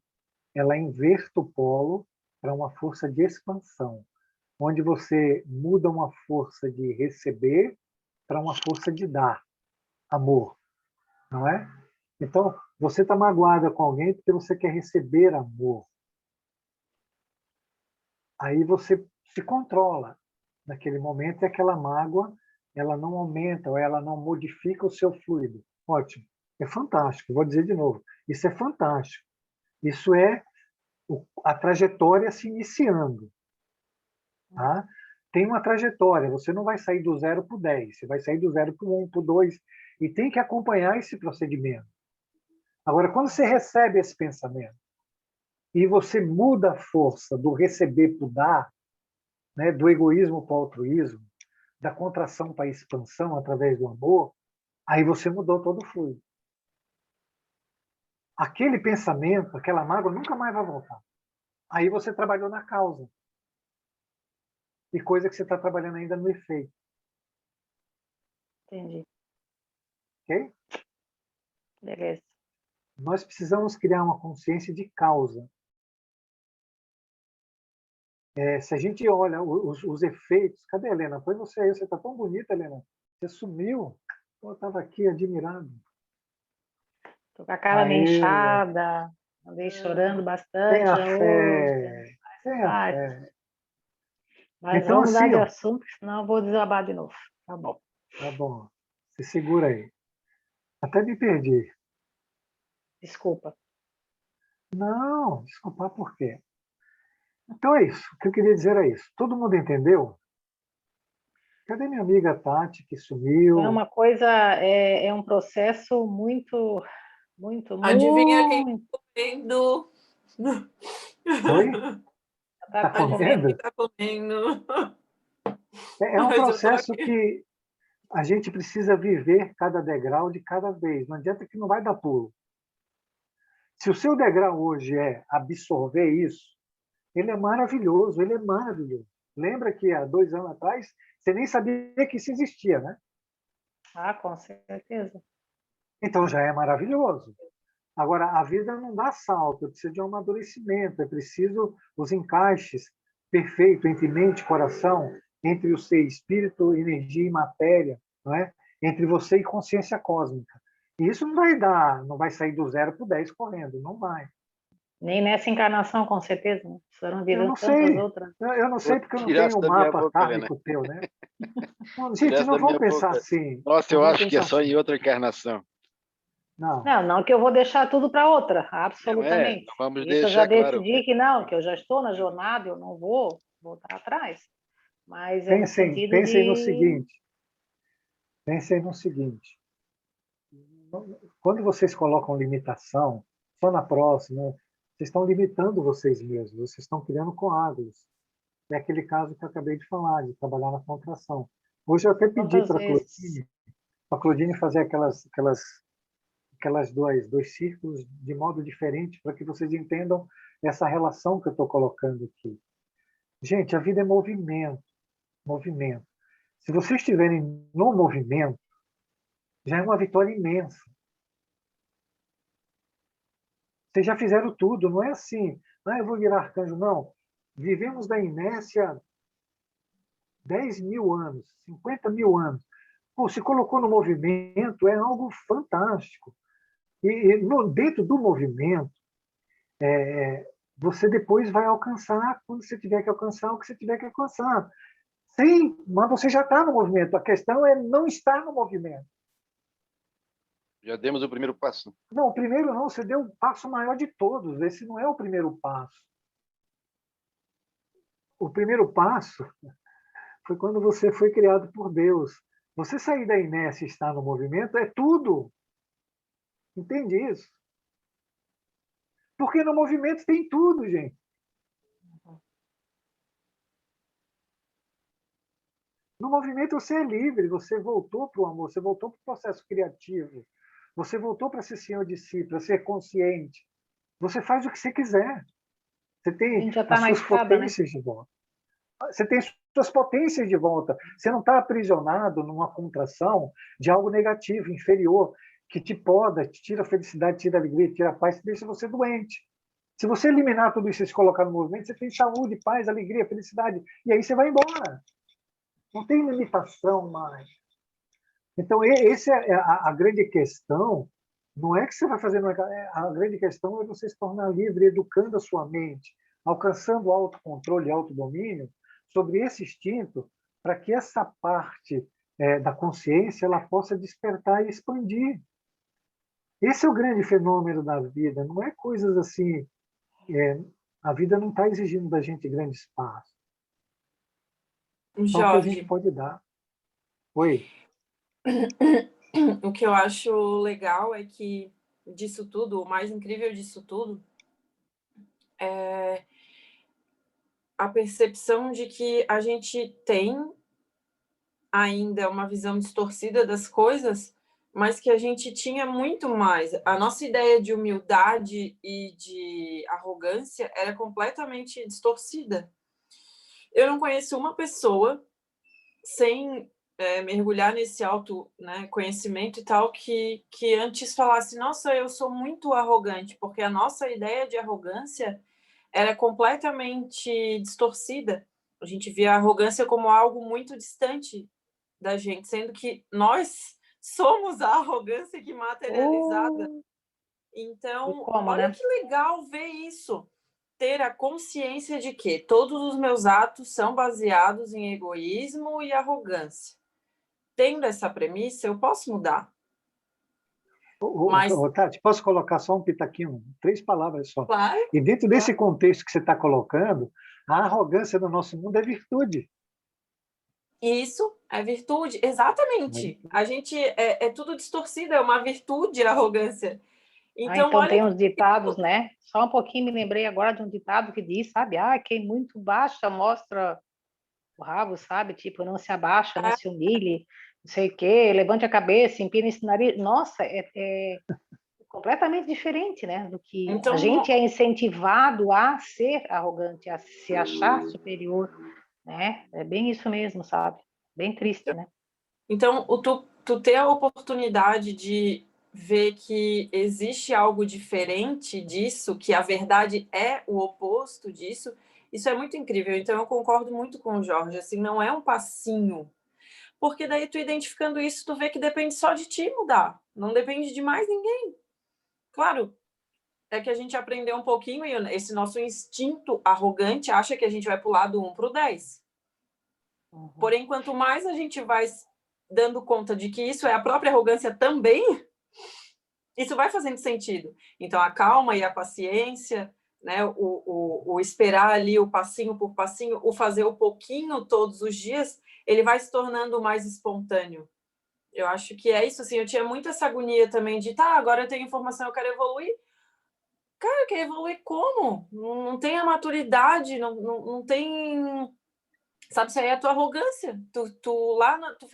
S3: ela inverta o polo para uma força de expansão, onde você muda uma força de receber para uma força de dar, amor, não é? Então, você está magoada com alguém porque você quer receber amor. Aí você se controla naquele momento e aquela mágoa, ela não aumenta ou ela não modifica o seu fluido. Ótimo, é fantástico, vou dizer de novo, isso é fantástico. Isso é a trajetória se iniciando. Tá? Tem uma trajetória, você não vai sair do 0 para o 10, você vai sair do 0 para o 1, para o 2, e tem que acompanhar esse procedimento. Agora, quando você recebe esse pensamento e você muda a força do receber para o dar, né, do egoísmo para o altruísmo, da contração para a expansão através do amor, aí você mudou todo o fluido. Aquele pensamento, aquela mágoa nunca mais vai voltar. Aí você trabalhou na causa. E coisa que você está trabalhando ainda no efeito.
S5: Entendi.
S3: Ok?
S5: Beleza.
S3: Nós precisamos criar uma consciência de causa. Se a gente olha os efeitos... Cadê a Helena? Foi você aí, você está tão bonita, Helena. Você sumiu. Eu estava aqui admirado.
S5: Tô com a cara meio inchada, andei chorando bastante
S3: Tenha
S5: já hoje.
S3: fé. Tenha fé.
S5: Mas
S3: Então,
S5: vamos mudar
S3: assim,
S5: de
S3: ó,
S5: assunto, senão eu vou desabar de novo. Tá bom.
S3: tá bom. Se segura aí. Até me perdi.
S5: Desculpa.
S3: Não, desculpar por quê? Então é isso. O que eu queria dizer é isso. Todo mundo entendeu? Cadê minha amiga Tati, que
S5: É
S3: sumiu?
S5: uma coisa, é um processo muito, muito,
S1: Adivinha quem
S5: muito.
S1: está comendo?
S3: Oi?
S5: Tá
S3: Tá
S5: com
S1: Adivinha
S5: fome.
S1: quem
S3: comendo?
S1: está comendo?
S3: É um
S1: Mas eu tô
S3: processo
S1: aqui.
S3: que a gente precisa viver cada degrau de cada vez. Não adianta que não vai dar pulo. Se o seu degrau hoje é absorver isso, ele é maravilhoso, ele é maravilhoso. Lembra que há 2 anos atrás você nem sabia que isso existia, né?
S5: Ah, com certeza.
S3: Então já é maravilhoso. Agora, a vida não dá salto, precisa de um amadurecimento, é preciso os encaixes perfeitos entre mente e coração, entre o ser espírito, energia e matéria, não é? Entre você e consciência cósmica. E isso não vai dar, não vai sair do 0 para o 10 correndo, não vai.
S5: Nem nessa encarnação, com certeza. Né? Foram
S3: Eu não
S5: virando tantas
S3: sei,
S5: outras.
S3: eu não
S4: Pô,
S3: sei porque eu não tenho
S4: tirasse
S3: o
S4: da minha
S3: mapa
S4: boca, Helena.
S3: kármico teu, né? Não, gente,
S4: Tirasse
S3: não
S4: da
S3: vamos
S4: minha
S3: pensar
S4: boca.
S3: assim.
S4: Nossa,
S3: Não
S4: eu
S3: vamos
S4: acho que é
S3: pensar
S4: só
S3: assim.
S4: em outra encarnação.
S3: Não.
S5: Não que eu vou deixar tudo para outra,
S4: Não
S5: absolutamente.
S4: vamos
S5: Isso eu já
S4: deixar claro.
S5: decidi que não, que eu já estou na jornada, eu não vou voltar atrás. Mas é no
S3: Pensem,
S5: sentido
S3: pensem no
S5: de...
S3: seguinte. Pensem no seguinte. Quando vocês colocam limitação, só na próxima, vocês estão limitando vocês mesmos, vocês estão criando coágulos. É aquele caso que eu acabei de falar, de trabalhar na contração. Hoje eu até pedi
S5: Quantas
S3: para
S5: vezes?
S3: a Claudine fazer aquelas dois círculos de modo diferente para que vocês entendam essa relação que eu estou colocando aqui. Gente, a vida é movimento, movimento. Se vocês estiverem no movimento, já é uma vitória imensa. Vocês já fizeram tudo, não é assim. Ah, eu vou virar arcanjo, não. Vivemos da inércia 10 mil anos, 50 mil anos. Pô, se colocou no movimento, é algo fantástico. Dentro do movimento, você depois vai alcançar, quando você tiver que alcançar, o que você tiver que alcançar. Sim, mas você já está no movimento. A questão é não estar no movimento.
S4: Já demos o primeiro passo.
S3: Não, o primeiro não, você deu o passo maior de todos. Esse não é o primeiro passo. O primeiro passo foi quando você foi criado por Deus. Você sair da inércia e estar no movimento é tudo. Entende isso? Porque no movimento tem tudo, gente. No movimento você é livre, você voltou para o amor, você voltou para o processo criativo, você voltou para ser senhor de si, para ser consciente. Você faz o que você quiser. Você
S5: A
S3: tem
S5: gente já está
S3: as
S5: na
S3: suas
S5: estrada, né?
S3: potências de volta. Você tem suas potências de volta. Você não está aprisionado numa contração de algo negativo, inferior, que te poda, te tira a felicidade, tira a alegria, tira a paz, deixa você doente. Se você eliminar tudo isso e se colocar no movimento, você tem saúde, paz, alegria, felicidade. E aí você vai embora. Não tem limitação mais. Então, essa é a grande questão. Não é que você vai fazer. A grande questão é você se tornar livre, educando a sua mente, alcançando o autocontrole e autodomínio sobre esse instinto, para que essa parte da consciência ela possa despertar e expandir. Esse é o grande fenômeno da vida. Não é coisas assim. A vida não está exigindo da gente grande espaço. Só o que a gente
S1: Jorge,
S3: pode dar. Oi.
S1: o que eu acho legal é que disso tudo, o mais incrível disso tudo, é a percepção de que a gente tem ainda uma visão distorcida das coisas, mas que a gente tinha muito mais. A nossa ideia de humildade e de arrogância era completamente distorcida. Eu não conheço uma pessoa sem mergulhar nesse autoconhecimento e tal, que antes falasse, nossa, eu sou muito arrogante, porque a nossa ideia de arrogância era completamente distorcida. A gente via a arrogância como algo muito distante da gente, sendo que nós somos a arrogância aqui materializada.
S5: E
S1: Então,
S5: como,
S1: olha
S5: né?
S1: que legal ver isso. Ter a consciência de que todos os meus atos são baseados em egoísmo e arrogância. Tendo essa premissa, eu posso mudar. Mas,
S3: Tati, posso colocar só um pitaquinho? 3 palavras só.
S1: claro,
S3: E dentro desse contexto que você está colocando, a arrogância no nosso mundo é virtude.
S1: isso é virtude. Exatamente. A gente é tudo distorcido, é uma virtude a arrogância. Então,
S5: Então
S1: olha
S5: tem
S1: que
S5: uns ditados, né? Só um pouquinho me lembrei agora de um ditado que diz, sabe? Ah, quem muito baixa mostra rabo, sabe? Tipo, não se abaixa, não se humilhe, não sei o quê, levante a cabeça, empine esse nariz. Nossa, é completamente diferente, né? Do que a
S1: Então,
S5: gente é incentivado a ser arrogante, a se achar superior, né? É bem isso mesmo, sabe? Bem triste, né?
S1: então tu ter a oportunidade de ver que existe algo diferente disso, que a verdade é o oposto disso, isso é muito incrível. Então eu concordo muito com o Jorge, assim, não é um passinho. Porque daí tu identificando isso, tu vê que depende só de ti mudar, não depende de mais ninguém. Claro, é que a gente aprendeu um pouquinho e esse nosso instinto arrogante acha que a gente vai pular do 1 para o 10. Porém, quanto mais a gente vai dando conta de que isso é a própria arrogância também, isso vai fazendo sentido. Então, a calma e a paciência, né, o esperar ali o passinho por passinho, o fazer o pouquinho todos os dias, ele vai se tornando mais espontâneo. Eu acho que é isso, assim, eu tinha muito essa agonia também de, tá, agora eu tenho informação, eu quero evoluir. Cara, quer evoluir como? Não tem a maturidade, não tem... Sabe, isso aí é a tua arrogância. Tu lá, tu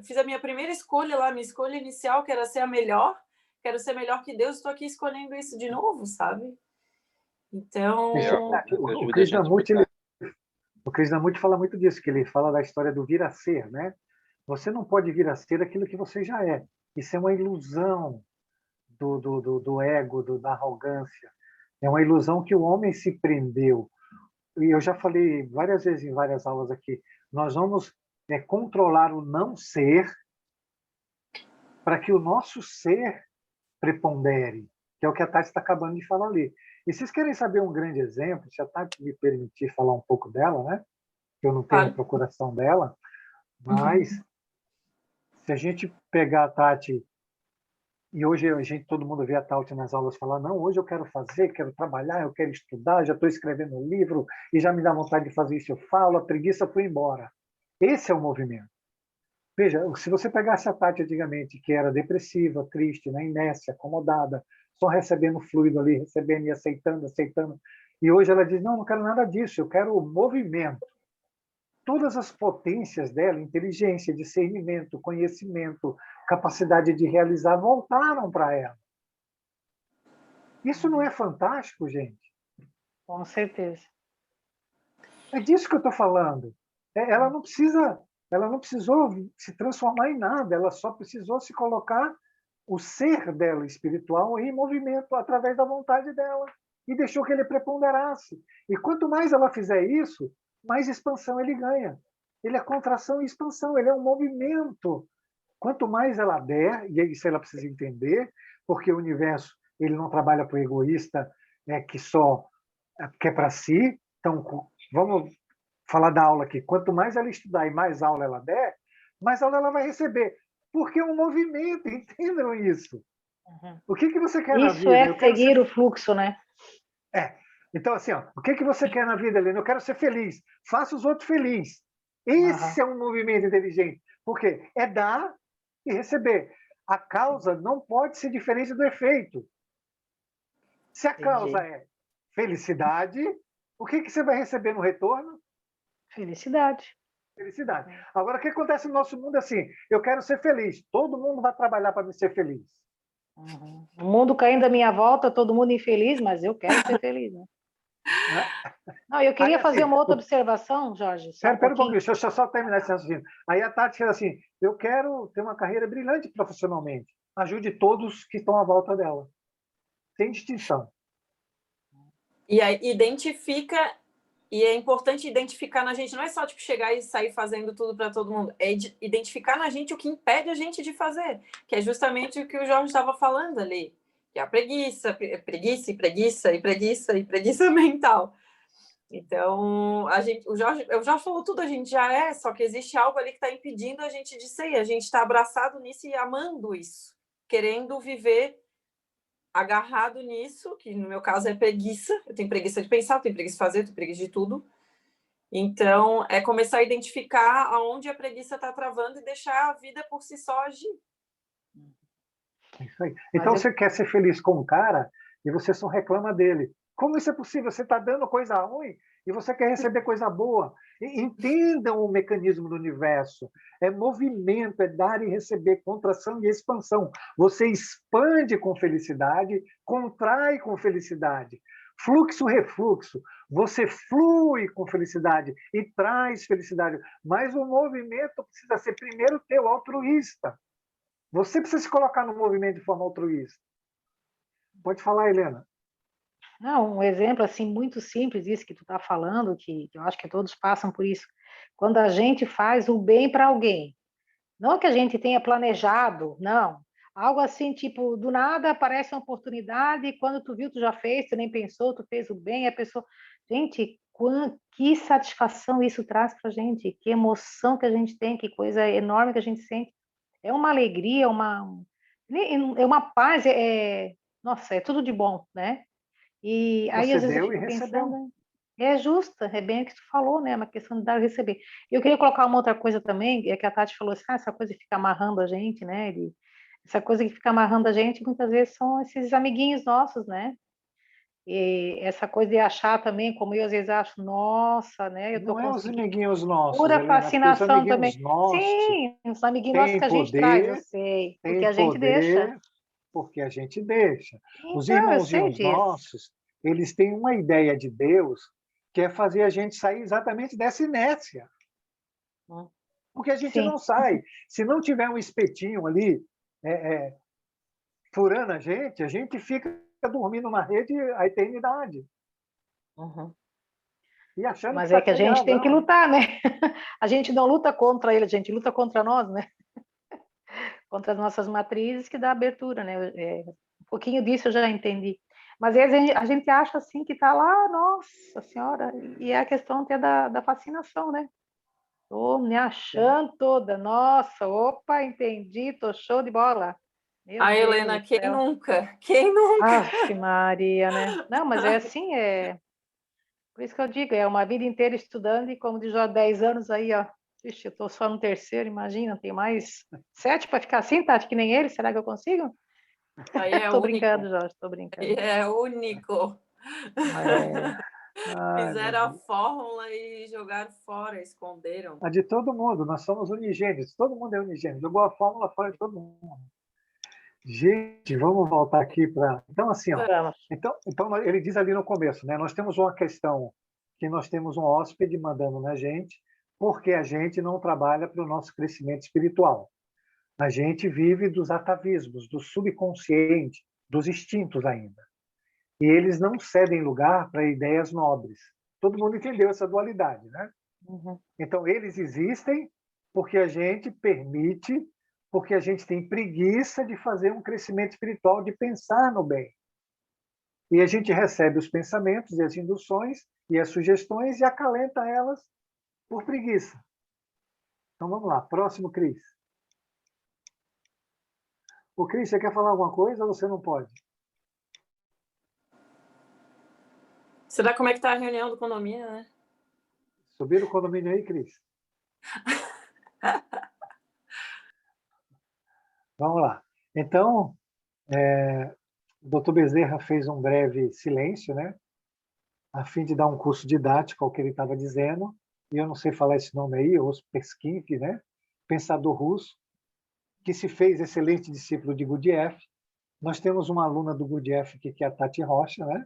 S1: fiz a minha primeira escolha lá, minha escolha inicial, que era ser a melhor, quero ser melhor que Deus, estou aqui escolhendo isso de novo, sabe? Então,
S4: É, a
S3: O
S4: arrogância ajuda a gente a
S3: Krishnamurti,
S4: explicar.
S3: o Krishnamurti fala muito disso, que ele fala da história do vir a ser, né? Você não pode vir a ser aquilo que você já é. Isso é uma ilusão do ego, da arrogância. É uma ilusão que o homem se prendeu. E eu já falei várias vezes em várias aulas aqui, nós vamos controlar o não ser para que o nosso ser prepondere, que é o que a Tati está acabando de falar ali. E vocês querem saber um grande exemplo, se a Tati me permitir falar um pouco dela, né? Que eu não tenho a
S1: claro.
S3: procuração dela, mas se a gente pegar a Tati e hoje todo mundo vê a Tati nas aulas falar, não, hoje eu quero fazer, quero trabalhar, eu quero estudar, já estou escrevendo um livro e já me dá vontade de fazer isso, eu falo, a preguiça foi embora. Esse é o movimento. Veja, se você pegasse a Tati antigamente, que era depressiva, triste, na inércia, acomodada, só recebendo fluido ali, recebendo e aceitando, e hoje ela diz, não quero nada disso, eu quero movimento. Todas as potências dela, inteligência, discernimento, conhecimento, capacidade de realizar, voltaram para ela. Isso não é fantástico, gente?
S5: Com certeza.
S3: É disso que eu estou falando. Ela não precisou se transformar em nada, ela só precisou se colocar o ser dela espiritual em movimento através da vontade dela e deixou que ele preponderasse. E quanto mais ela fizer isso, mais expansão ele ganha. Ele é contração e expansão, ele é um movimento. Quanto mais ela der, e isso ela precisa entender, porque o universo ele não trabalha para o egoísta que só quer para si. Então, vamos falar da aula aqui. Quanto mais ela estudar e mais aula ela der, mais aula ela vai receber. Porque é um movimento, entendam isso. O que você quer na vida?
S5: Isso é seguir o fluxo, né?
S3: Então, assim, o que você quer na vida, Helena? Eu quero ser feliz. Faça os outros felizes. Esse é um movimento inteligente. Por quê? É dar e receber. A causa não pode ser diferente do efeito. Se a causa é felicidade, o que você vai receber no retorno?
S5: Felicidade.
S3: Felicidade. Agora, o que acontece no nosso mundo é assim, eu quero ser feliz. Todo mundo vai trabalhar para me ser feliz.
S5: O mundo caindo à minha volta, todo mundo infeliz, mas eu quero ser feliz, né? Não, eu queria fazer uma outra observação, Jorge.
S3: Espera um pouquinho, deixa eu só terminar esse raciocínio. Aí a Tati fala assim, eu quero ter uma carreira brilhante profissionalmente. Ajude todos que estão à volta dela. Sem distinção.
S1: E aí identifica, e é importante identificar na gente, não é só tipo chegar e sair fazendo tudo para todo mundo, é identificar na gente o que impede a gente de fazer, que é justamente o que o Jorge estava falando ali, que é a preguiça mental. Então, o Jorge falou tudo, a gente já é, só que existe algo ali que está impedindo a gente de ser, a gente está abraçado nisso e amando isso, querendo viver agarrado nisso, que no meu caso é preguiça, eu tenho preguiça de pensar, eu tenho preguiça de fazer, eu tenho preguiça de tudo. Então, é começar a identificar aonde a preguiça está travando e deixar a vida por si só agir.
S3: É isso aí. Então, você quer ser feliz com um cara e você só reclama dele. Como isso é possível? Você está dando coisa ruim e você quer receber coisa boa. Entendam o mecanismo do universo. É movimento, é dar e receber, contração e expansão. Você expande com felicidade, contrai com felicidade. Fluxo, refluxo. Você flui com felicidade e traz felicidade. Mas o movimento precisa ser primeiro teu, altruísta. Você precisa se colocar no movimento de forma altruísta. Pode falar, Helena.
S5: Não, um exemplo assim muito simples disso que tu está falando, que eu acho que todos passam por isso. Quando a gente faz o bem para alguém, não que a gente tenha planejado, não. Algo assim, tipo, do nada aparece uma oportunidade, e quando tu viu, tu já fez, tu nem pensou, tu fez o bem, a pessoa. Gente, que satisfação isso traz para a gente, que emoção que a gente tem, que coisa enorme que a gente sente. É uma alegria, é uma paz, nossa, é tudo de bom, né? E aí,
S3: Você
S5: às vezes, eu
S3: deu e
S5: fico
S3: recebeu.
S5: pensando, é justa, é bem o que tu falou, né? É uma questão de dar e receber. Eu queria colocar uma outra coisa também, é que a Tati falou assim, essa coisa que fica amarrando a gente, né? Essa coisa que fica amarrando a gente, muitas vezes são esses amiguinhos nossos, né? E essa coisa de achar também, como eu às vezes acho, nossa, né? Eu tô
S3: Não é os
S5: conseguindo.
S3: amiguinhos nossos,
S5: Pura
S3: Helena, porque os
S5: fascinação
S3: amiguinhos
S5: também.
S3: nossos
S5: Sim, os amiguinhos nossos que
S3: têm
S5: a gente traz, eu
S3: poder,
S5: sei, porque
S3: têm
S5: a gente deixa.
S3: poder porque a gente deixa. Os
S5: Então, eu sei
S3: irmãozinhos
S5: disso.
S3: nossos, eles têm uma ideia de Deus que é fazer a gente sair exatamente dessa inércia. Porque a gente
S5: Sim.
S3: não sai. Se não tiver um espetinho ali furando a gente fica dormindo na rede a eternidade.
S5: Uhum.
S3: E achando que
S5: Mas é que a
S3: está tendo
S5: gente tem que
S3: razão.
S5: lutar, né? A gente não luta contra ele, a gente luta contra nós, né? Contra as nossas matrizes que dá abertura, né? Um pouquinho disso eu já entendi. Mas às vezes a gente acha assim que está lá, nossa senhora, e é a questão até da fascinação, né? Tô me achando toda, nossa, opa, entendi, tô show de bola. Meu
S1: A
S5: Deus
S1: Helena,
S5: do
S1: quem
S5: céu.
S1: nunca? Quem nunca?
S5: Aff, Maria, né? Não, mas é assim, por isso que eu digo, é uma vida inteira estudando e como diz já 10 anos aí, ó. Vixe, eu tô só no terceiro, imagina, tem mais 7 para ficar assim, Tati, que nem ele, será que eu consigo?
S1: Aí é
S5: Tô brincando,
S1: único.
S5: Jorge, tô
S1: Aí
S5: brincando.
S1: é único.
S5: É,
S3: Ai, meu
S1: Fizeram a
S3: Deus.
S1: fórmula e jogaram fora, esconderam.
S3: A de todo mundo, nós somos unigênios, todo mundo é unigênio. Jogou a fórmula fora de todo mundo. Gente, vamos voltar aqui para. Então, assim, ó.
S5: vamos.
S3: Então, ele diz ali no começo, né? Nós temos uma questão que nós temos um hóspede mandando na gente, porque a gente não trabalha para o nosso crescimento espiritual. A gente vive dos atavismos, do subconsciente, dos instintos ainda. E eles não cedem lugar para ideias nobres. Todo mundo entendeu essa dualidade, né?
S5: Uhum.
S3: Então, eles existem porque a gente permite, porque a gente tem preguiça de fazer um crescimento espiritual, de pensar no bem. E a gente recebe os pensamentos e as induções e as sugestões e acalenta elas por preguiça. Então, vamos lá. Próximo, Cris. O Cris, você quer falar alguma coisa ou você não pode?
S1: Será como é que tá a reunião do condomínio, né?
S3: Subir o condomínio aí, Cris? Vamos lá. Então, o doutor Bezerra fez um breve silêncio, né? A fim de dar um curso didático ao que ele estava dizendo. E eu não sei falar esse nome aí, Ospensky, né? Pensador russo, que se fez excelente discípulo de Gurdjieff. Nós temos uma aluna do Gurdjieff, que é a Tati Rocha, né?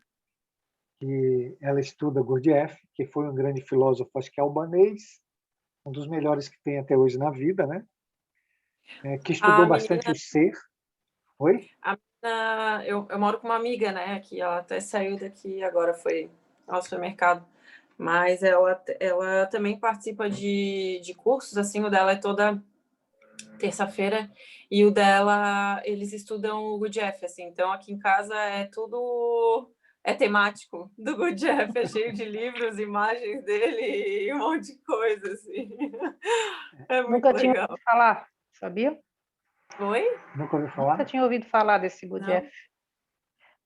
S3: Que ela estuda Gurdjieff, que foi um grande filósofo, acho que é albanês, um dos melhores que tem até hoje na vida, né? Que estudou
S1: A
S3: bastante
S1: menina,
S3: o ser. Oi?
S1: eu moro com uma amiga, né? Que ela até saiu daqui agora, foi ao supermercado. Mas ela também participa de cursos, assim, o dela é toda terça-feira, e o dela, eles estudam o Gurdjieff, assim, então aqui em casa é tudo, é temático do Gurdjieff, é cheio de livros, imagens dele e um monte de coisa, assim. É muito
S5: Nunca tinha
S1: legal.
S5: ouvido falar, sabia?
S1: Oi?
S3: Nunca ouviu
S5: Nunca
S3: falar?
S5: tinha ouvido falar desse Gurdjieff.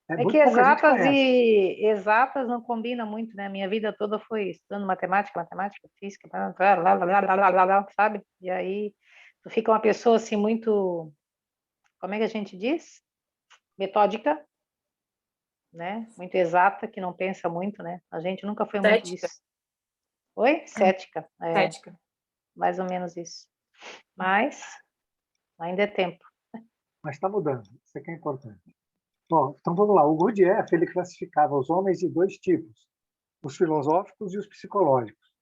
S1: Não?
S3: É
S5: É que
S3: muito pouca gente conhece.
S5: exatas não combina muito, né? Minha vida toda foi estudando matemática, física, blá, blá, blá, blá, blá, blá, blá, sabe? E aí tu fica uma pessoa assim muito, como é que a gente diz? Metódica, né? Muito exata, que não pensa muito, né? A gente nunca foi muito
S1: Estética.
S5: disso. Oi? Cética.
S1: Cética.
S5: Mais ou menos isso. Mas ainda é tempo.
S3: Mas está mudando, isso aqui é importante. Bom, então vamos lá. O Gurdjieff ele classificava os homens de dois tipos, os filosóficos e os psicológicos,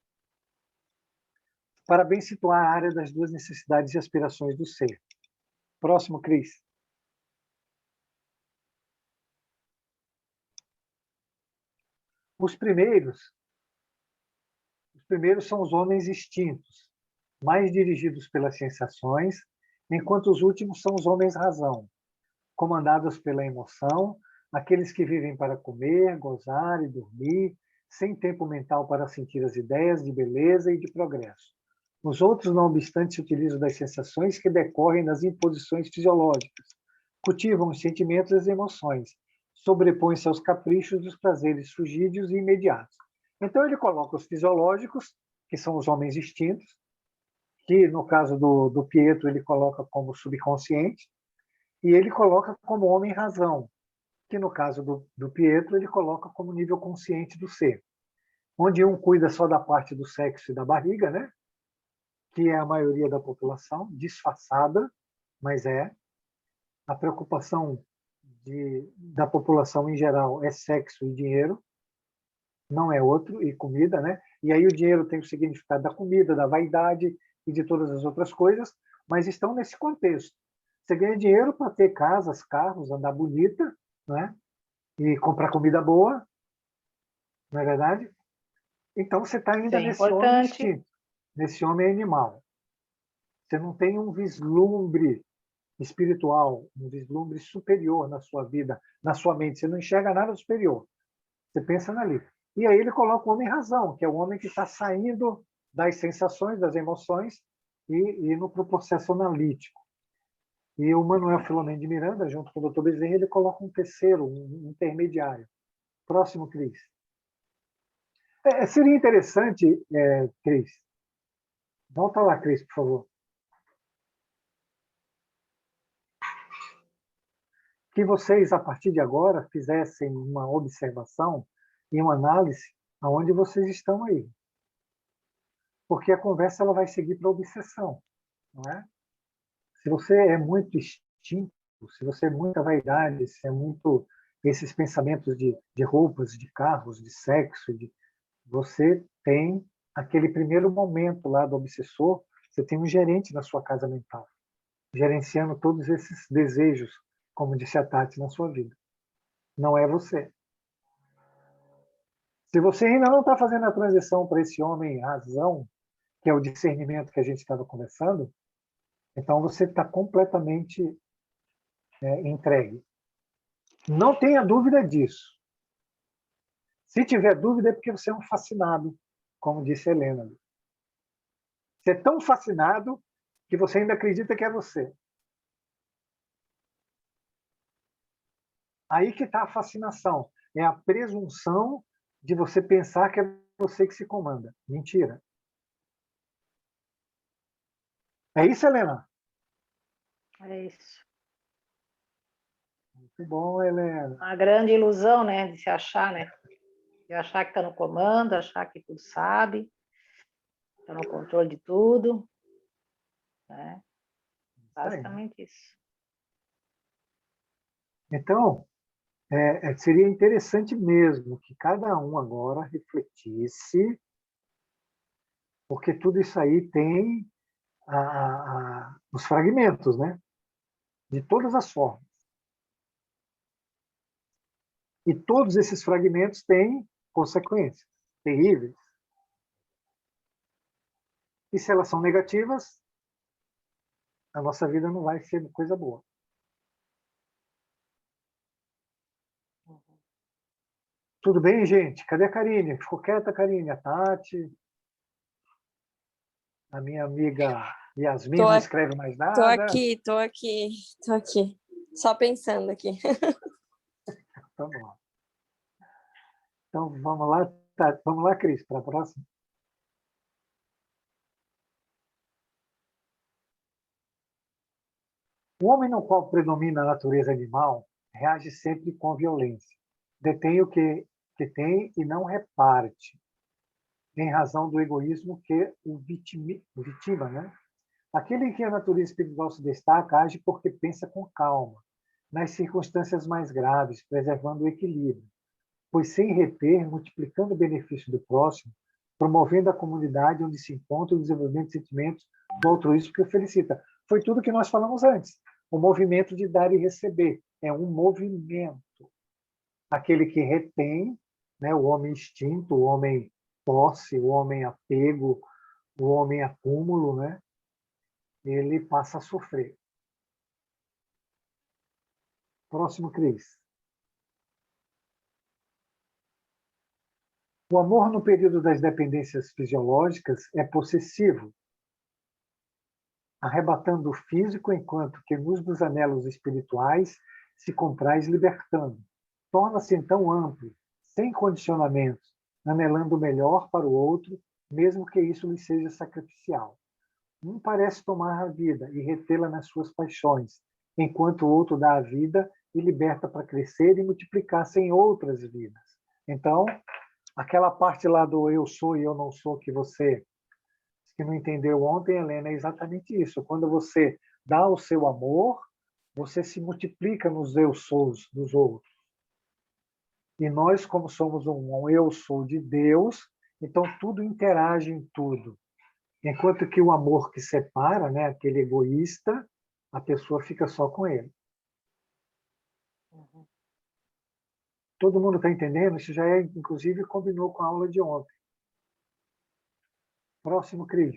S3: para bem situar a área das duas necessidades e aspirações do ser. Próximo, Cris. Os primeiros são os homens instintos, mais dirigidos pelas sensações, enquanto os últimos são os homens razão, comandados pela emoção, aqueles que vivem para comer, gozar e dormir, sem tempo mental para sentir as ideias de beleza e de progresso. Os outros, não obstante, se utilizam das sensações que decorrem das imposições fisiológicas, cultivam os sentimentos e as emoções, sobrepõem-se aos caprichos dos prazeres fugídios e imediatos. Então, ele coloca os fisiológicos, que são os homens instintos, que, no caso do Pietro, ele coloca como subconsciente, e ele coloca como homem-razão, que, no caso do Pietro, ele coloca como nível consciente do ser, onde um cuida só da parte do sexo e da barriga, né? Que é a maioria da população, disfarçada, mas é. A preocupação da população em geral é sexo e dinheiro, não é outro, e comida, né? E aí o dinheiro tem o significado da comida, da vaidade e de todas as outras coisas, mas estão nesse contexto. Você ganha dinheiro para ter casas, carros, andar bonita, né? E comprar comida boa, não é verdade? Então você está ainda
S5: Isso é
S3: nesse homem
S5: importante.
S3: instinto, nesse homem animal. Você não tem um vislumbre espiritual, um vislumbre superior na sua vida, na sua mente. Você não enxerga nada superior. Você pensa nali. E aí ele coloca o homem razão, que é o homem que está saindo das sensações, das emoções e indo para o processo analítico. E o Manuel Filomeno de Miranda, junto com o Dr. Bezerra, ele coloca um terceiro, um intermediário. Próximo, Cris. Seria interessante, Cris. Volta lá, Cris, por favor. Que vocês, a partir de agora, fizessem uma observação e uma análise aonde vocês estão aí. Porque a conversa ela vai seguir para a obsessão, não é? Se você é muito instinto, se você é muita vaidade, se é muito esses pensamentos de roupas, de carros, de sexo, você tem aquele primeiro momento lá do obsessor, você tem um gerente na sua casa mental, gerenciando todos esses desejos, como disse a Tati, na sua vida. Não é você. Se você ainda não está fazendo a transição para esse homem razão, que é o discernimento que a gente estava conversando, então você está completamente entregue. Não tenha dúvida disso. Se tiver dúvida é porque você é um fascinado, como disse a Helena. Você é tão fascinado que você ainda acredita que é você. Aí que está a fascinação. É a presunção de você pensar que é você que se comanda. Mentira. É isso, Helena?
S5: É isso.
S3: Muito bom, Helena.
S5: Uma grande ilusão, né? De se achar, né? De achar que está no comando, achar que tudo sabe, está no controle de tudo. Né? Basicamente isso.
S3: Então, seria interessante mesmo que cada um agora refletisse, porque tudo isso aí tem os fragmentos, né? De todas as formas. E todos esses fragmentos têm consequências terríveis. E se elas são negativas, a nossa vida não vai ser coisa boa. Tudo bem, gente? Cadê a Karine? Ficou quieta, Karine? A Tati? A minha amiga Yasmin não escreve mais nada?
S6: Tô aqui. Só pensando aqui.
S3: Tá bom. Então, vamos lá, Tati. Vamos lá, Cris, para a próxima. O homem no qual predomina a natureza animal reage sempre com violência. Detém o que tem e não reparte. em razão do egoísmo que o vitima, né? Aquele em que a natureza espiritual se destaca age porque pensa com calma, nas circunstâncias mais graves, preservando o equilíbrio, pois sem reter, multiplicando o benefício do próximo, promovendo a comunidade onde se encontra o desenvolvimento de sentimentos do altruísmo que o felicita. Foi tudo que nós falamos antes. O movimento de dar e receber é um movimento. Aquele que retém, né, o homem instinto, o homem posse, o homem apego, o homem acúmulo, né, ele passa a sofrer. Próximo, Cris. O amor no período das dependências fisiológicas é possessivo, arrebatando o físico, enquanto que nos anelos espirituais se compraz libertando. Torna-se então amplo, sem condicionamentos, anelando o melhor para o outro, mesmo que isso lhe seja sacrificial. Um parece tomar a vida e retê-la nas suas paixões, enquanto o outro dá a vida e liberta para crescer e multiplicar-se em outras vidas. Então, aquela parte lá do eu sou e eu não sou que você que não entendeu ontem, Helena, é exatamente isso. Quando você dá o seu amor, você se multiplica nos eu sous dos outros. E nós, como somos um eu sou de Deus, então tudo interage em tudo. Enquanto que o amor que separa, né, aquele egoísta, a pessoa fica só com ele. Todo mundo está entendendo? Isso já inclusive, combinou com a aula de ontem. Próximo, Cris.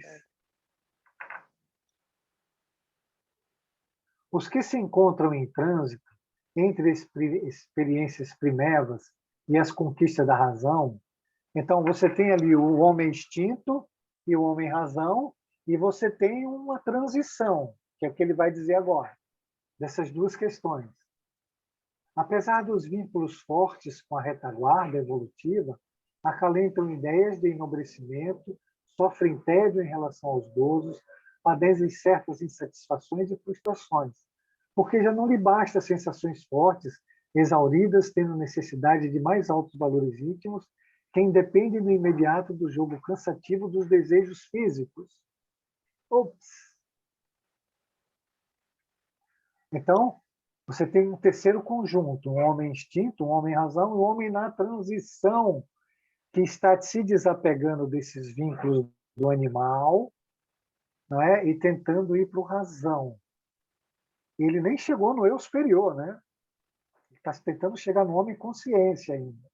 S3: Os que se encontram em trânsito entre experiências primevas e as conquistas da razão, então você tem ali o homem instinto e o homem razão, e você tem uma transição, que é o que ele vai dizer agora, dessas duas questões. Apesar dos vínculos fortes com a retaguarda evolutiva, acalentam ideias de enobrecimento, sofrem tédio em relação aos gozos, padecem certas insatisfações e frustrações, porque já não lhe basta sensações fortes, exauridas, tendo necessidade de mais altos valores íntimos, que independem do imediato do jogo cansativo dos desejos físicos. Ops! Então, você tem um terceiro conjunto, um homem instinto, um homem razão, um homem na transição, que está se desapegando desses vínculos do animal, não é? E tentando ir para o razão. Ele nem chegou no eu superior, né? Ele está tentando chegar no homem consciência ainda.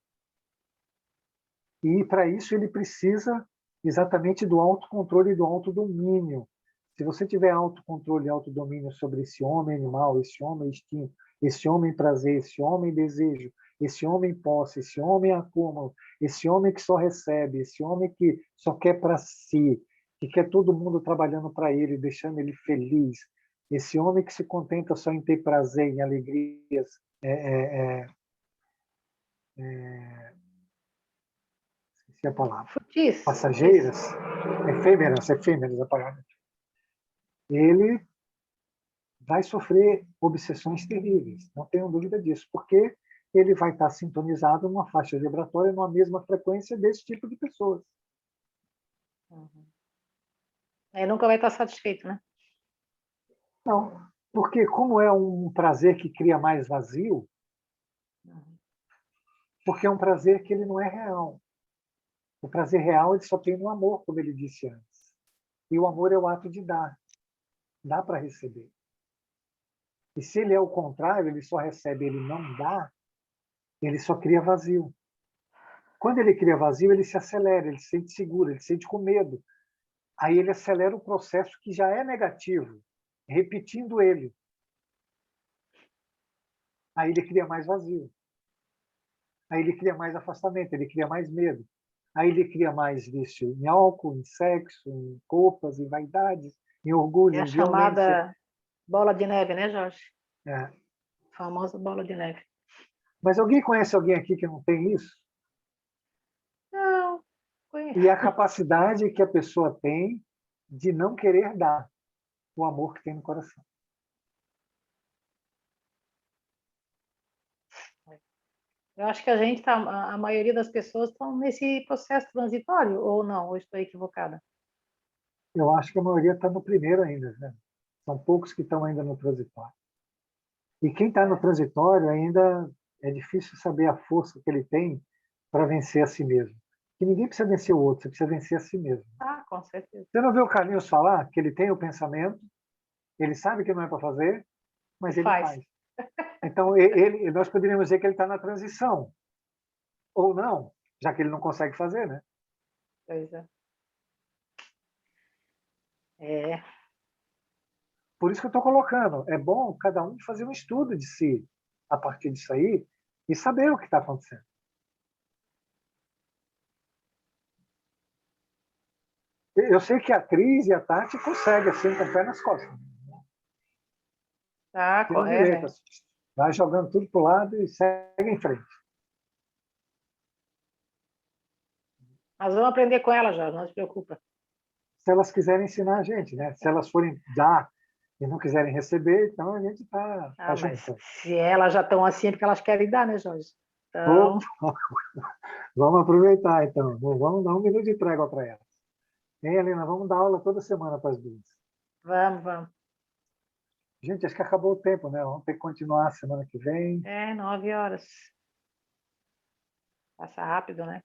S3: E, para isso, ele precisa exatamente do autocontrole e do autodomínio. Se você tiver autocontrole e autodomínio sobre esse homem animal, esse homem instinto, esse homem prazer, esse homem desejo, esse homem posse, esse homem acúmulo, esse homem que só recebe, esse homem que só quer para si, que quer todo mundo trabalhando para ele, deixando ele feliz, esse homem que se contenta só em ter prazer, em alegrias esqueci a palavra, passageiras, efêmeras a palavra. Ele vai sofrer obsessões terríveis, não tenho dúvida disso, porque ele vai estar sintonizado numa faixa vibratória, numa mesma frequência desse tipo de pessoas.
S5: Ele nunca vai estar satisfeito, né?
S3: Não, porque como é um prazer que cria mais vazio, porque é um prazer que ele não é real. O prazer real ele só tem no amor, como ele disse antes. E o amor é o ato de dar. Dá para receber. E se ele é o contrário, ele só recebe, ele não dá, ele só cria vazio. Quando ele cria vazio, ele se acelera, ele se sente seguro, ele se sente com medo. Aí ele acelera o processo que já é negativo, repetindo ele. Aí ele cria mais vazio. Aí ele cria mais afastamento, ele cria mais medo. Aí ele cria mais vício em álcool, em sexo, em copas, em vaidades, em orgulho,
S5: É a
S3: em violência.
S5: chamada bola de neve, né, Jorge?
S3: É.
S5: A famosa bola de neve.
S3: Mas alguém conhece alguém aqui que não tem isso?
S5: Não, conheço.
S3: E a capacidade que a pessoa tem de não querer dar o amor que tem no coração.
S5: Eu acho que a gente tá, a maioria das pessoas estão nesse processo transitório, ou não? Ou estou equivocada?
S3: Eu acho que a maioria está no primeiro ainda, né? São poucos que estão ainda no transitório. E quem está no transitório ainda é difícil saber a força que ele tem para vencer a si mesmo. Que ninguém precisa vencer o outro, você precisa vencer a si mesmo.
S5: Ah, com certeza.
S3: Você não viu o Carlinhos falar que ele tem o pensamento, ele sabe que não é para fazer, mas
S5: E
S3: ele
S5: faz.
S3: faz. Então, nós poderíamos dizer que ele está na transição. Ou não, já que ele não consegue fazer, né?
S5: Pois é. É,
S3: Por isso que eu estou colocando. É bom cada um fazer um estudo de si a partir disso aí e saber o que está acontecendo. Eu sei que a Cris e a Tati conseguem assim, com o pé nas costas.
S5: tá,
S3: Tira direito,
S5: é.
S3: assim. Vai jogando tudo para o lado e segue em frente.
S5: Nós vamos aprender com ela, Jorge, não se preocupa.
S3: Se elas quiserem ensinar a gente, né? Se elas forem dar e não quiserem receber, então a gente está
S5: Ah, mas
S3: junto.
S5: se elas já estão assim, é porque elas querem dar, né, Jorge? Então,
S3: Opa, vamos aproveitar, então. Vamos dar um minuto de trégua para elas. Hein, Helena? Vamos dar aula toda semana para as duas.
S5: vamos, vamos.
S3: Gente, acho que acabou o tempo, né? Vamos ter que continuar semana que vem.
S5: É, 9 horas. Passa rápido, né?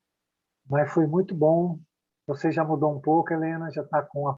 S3: Mas foi muito bom. Você já mudou um pouco, Helena, já está com a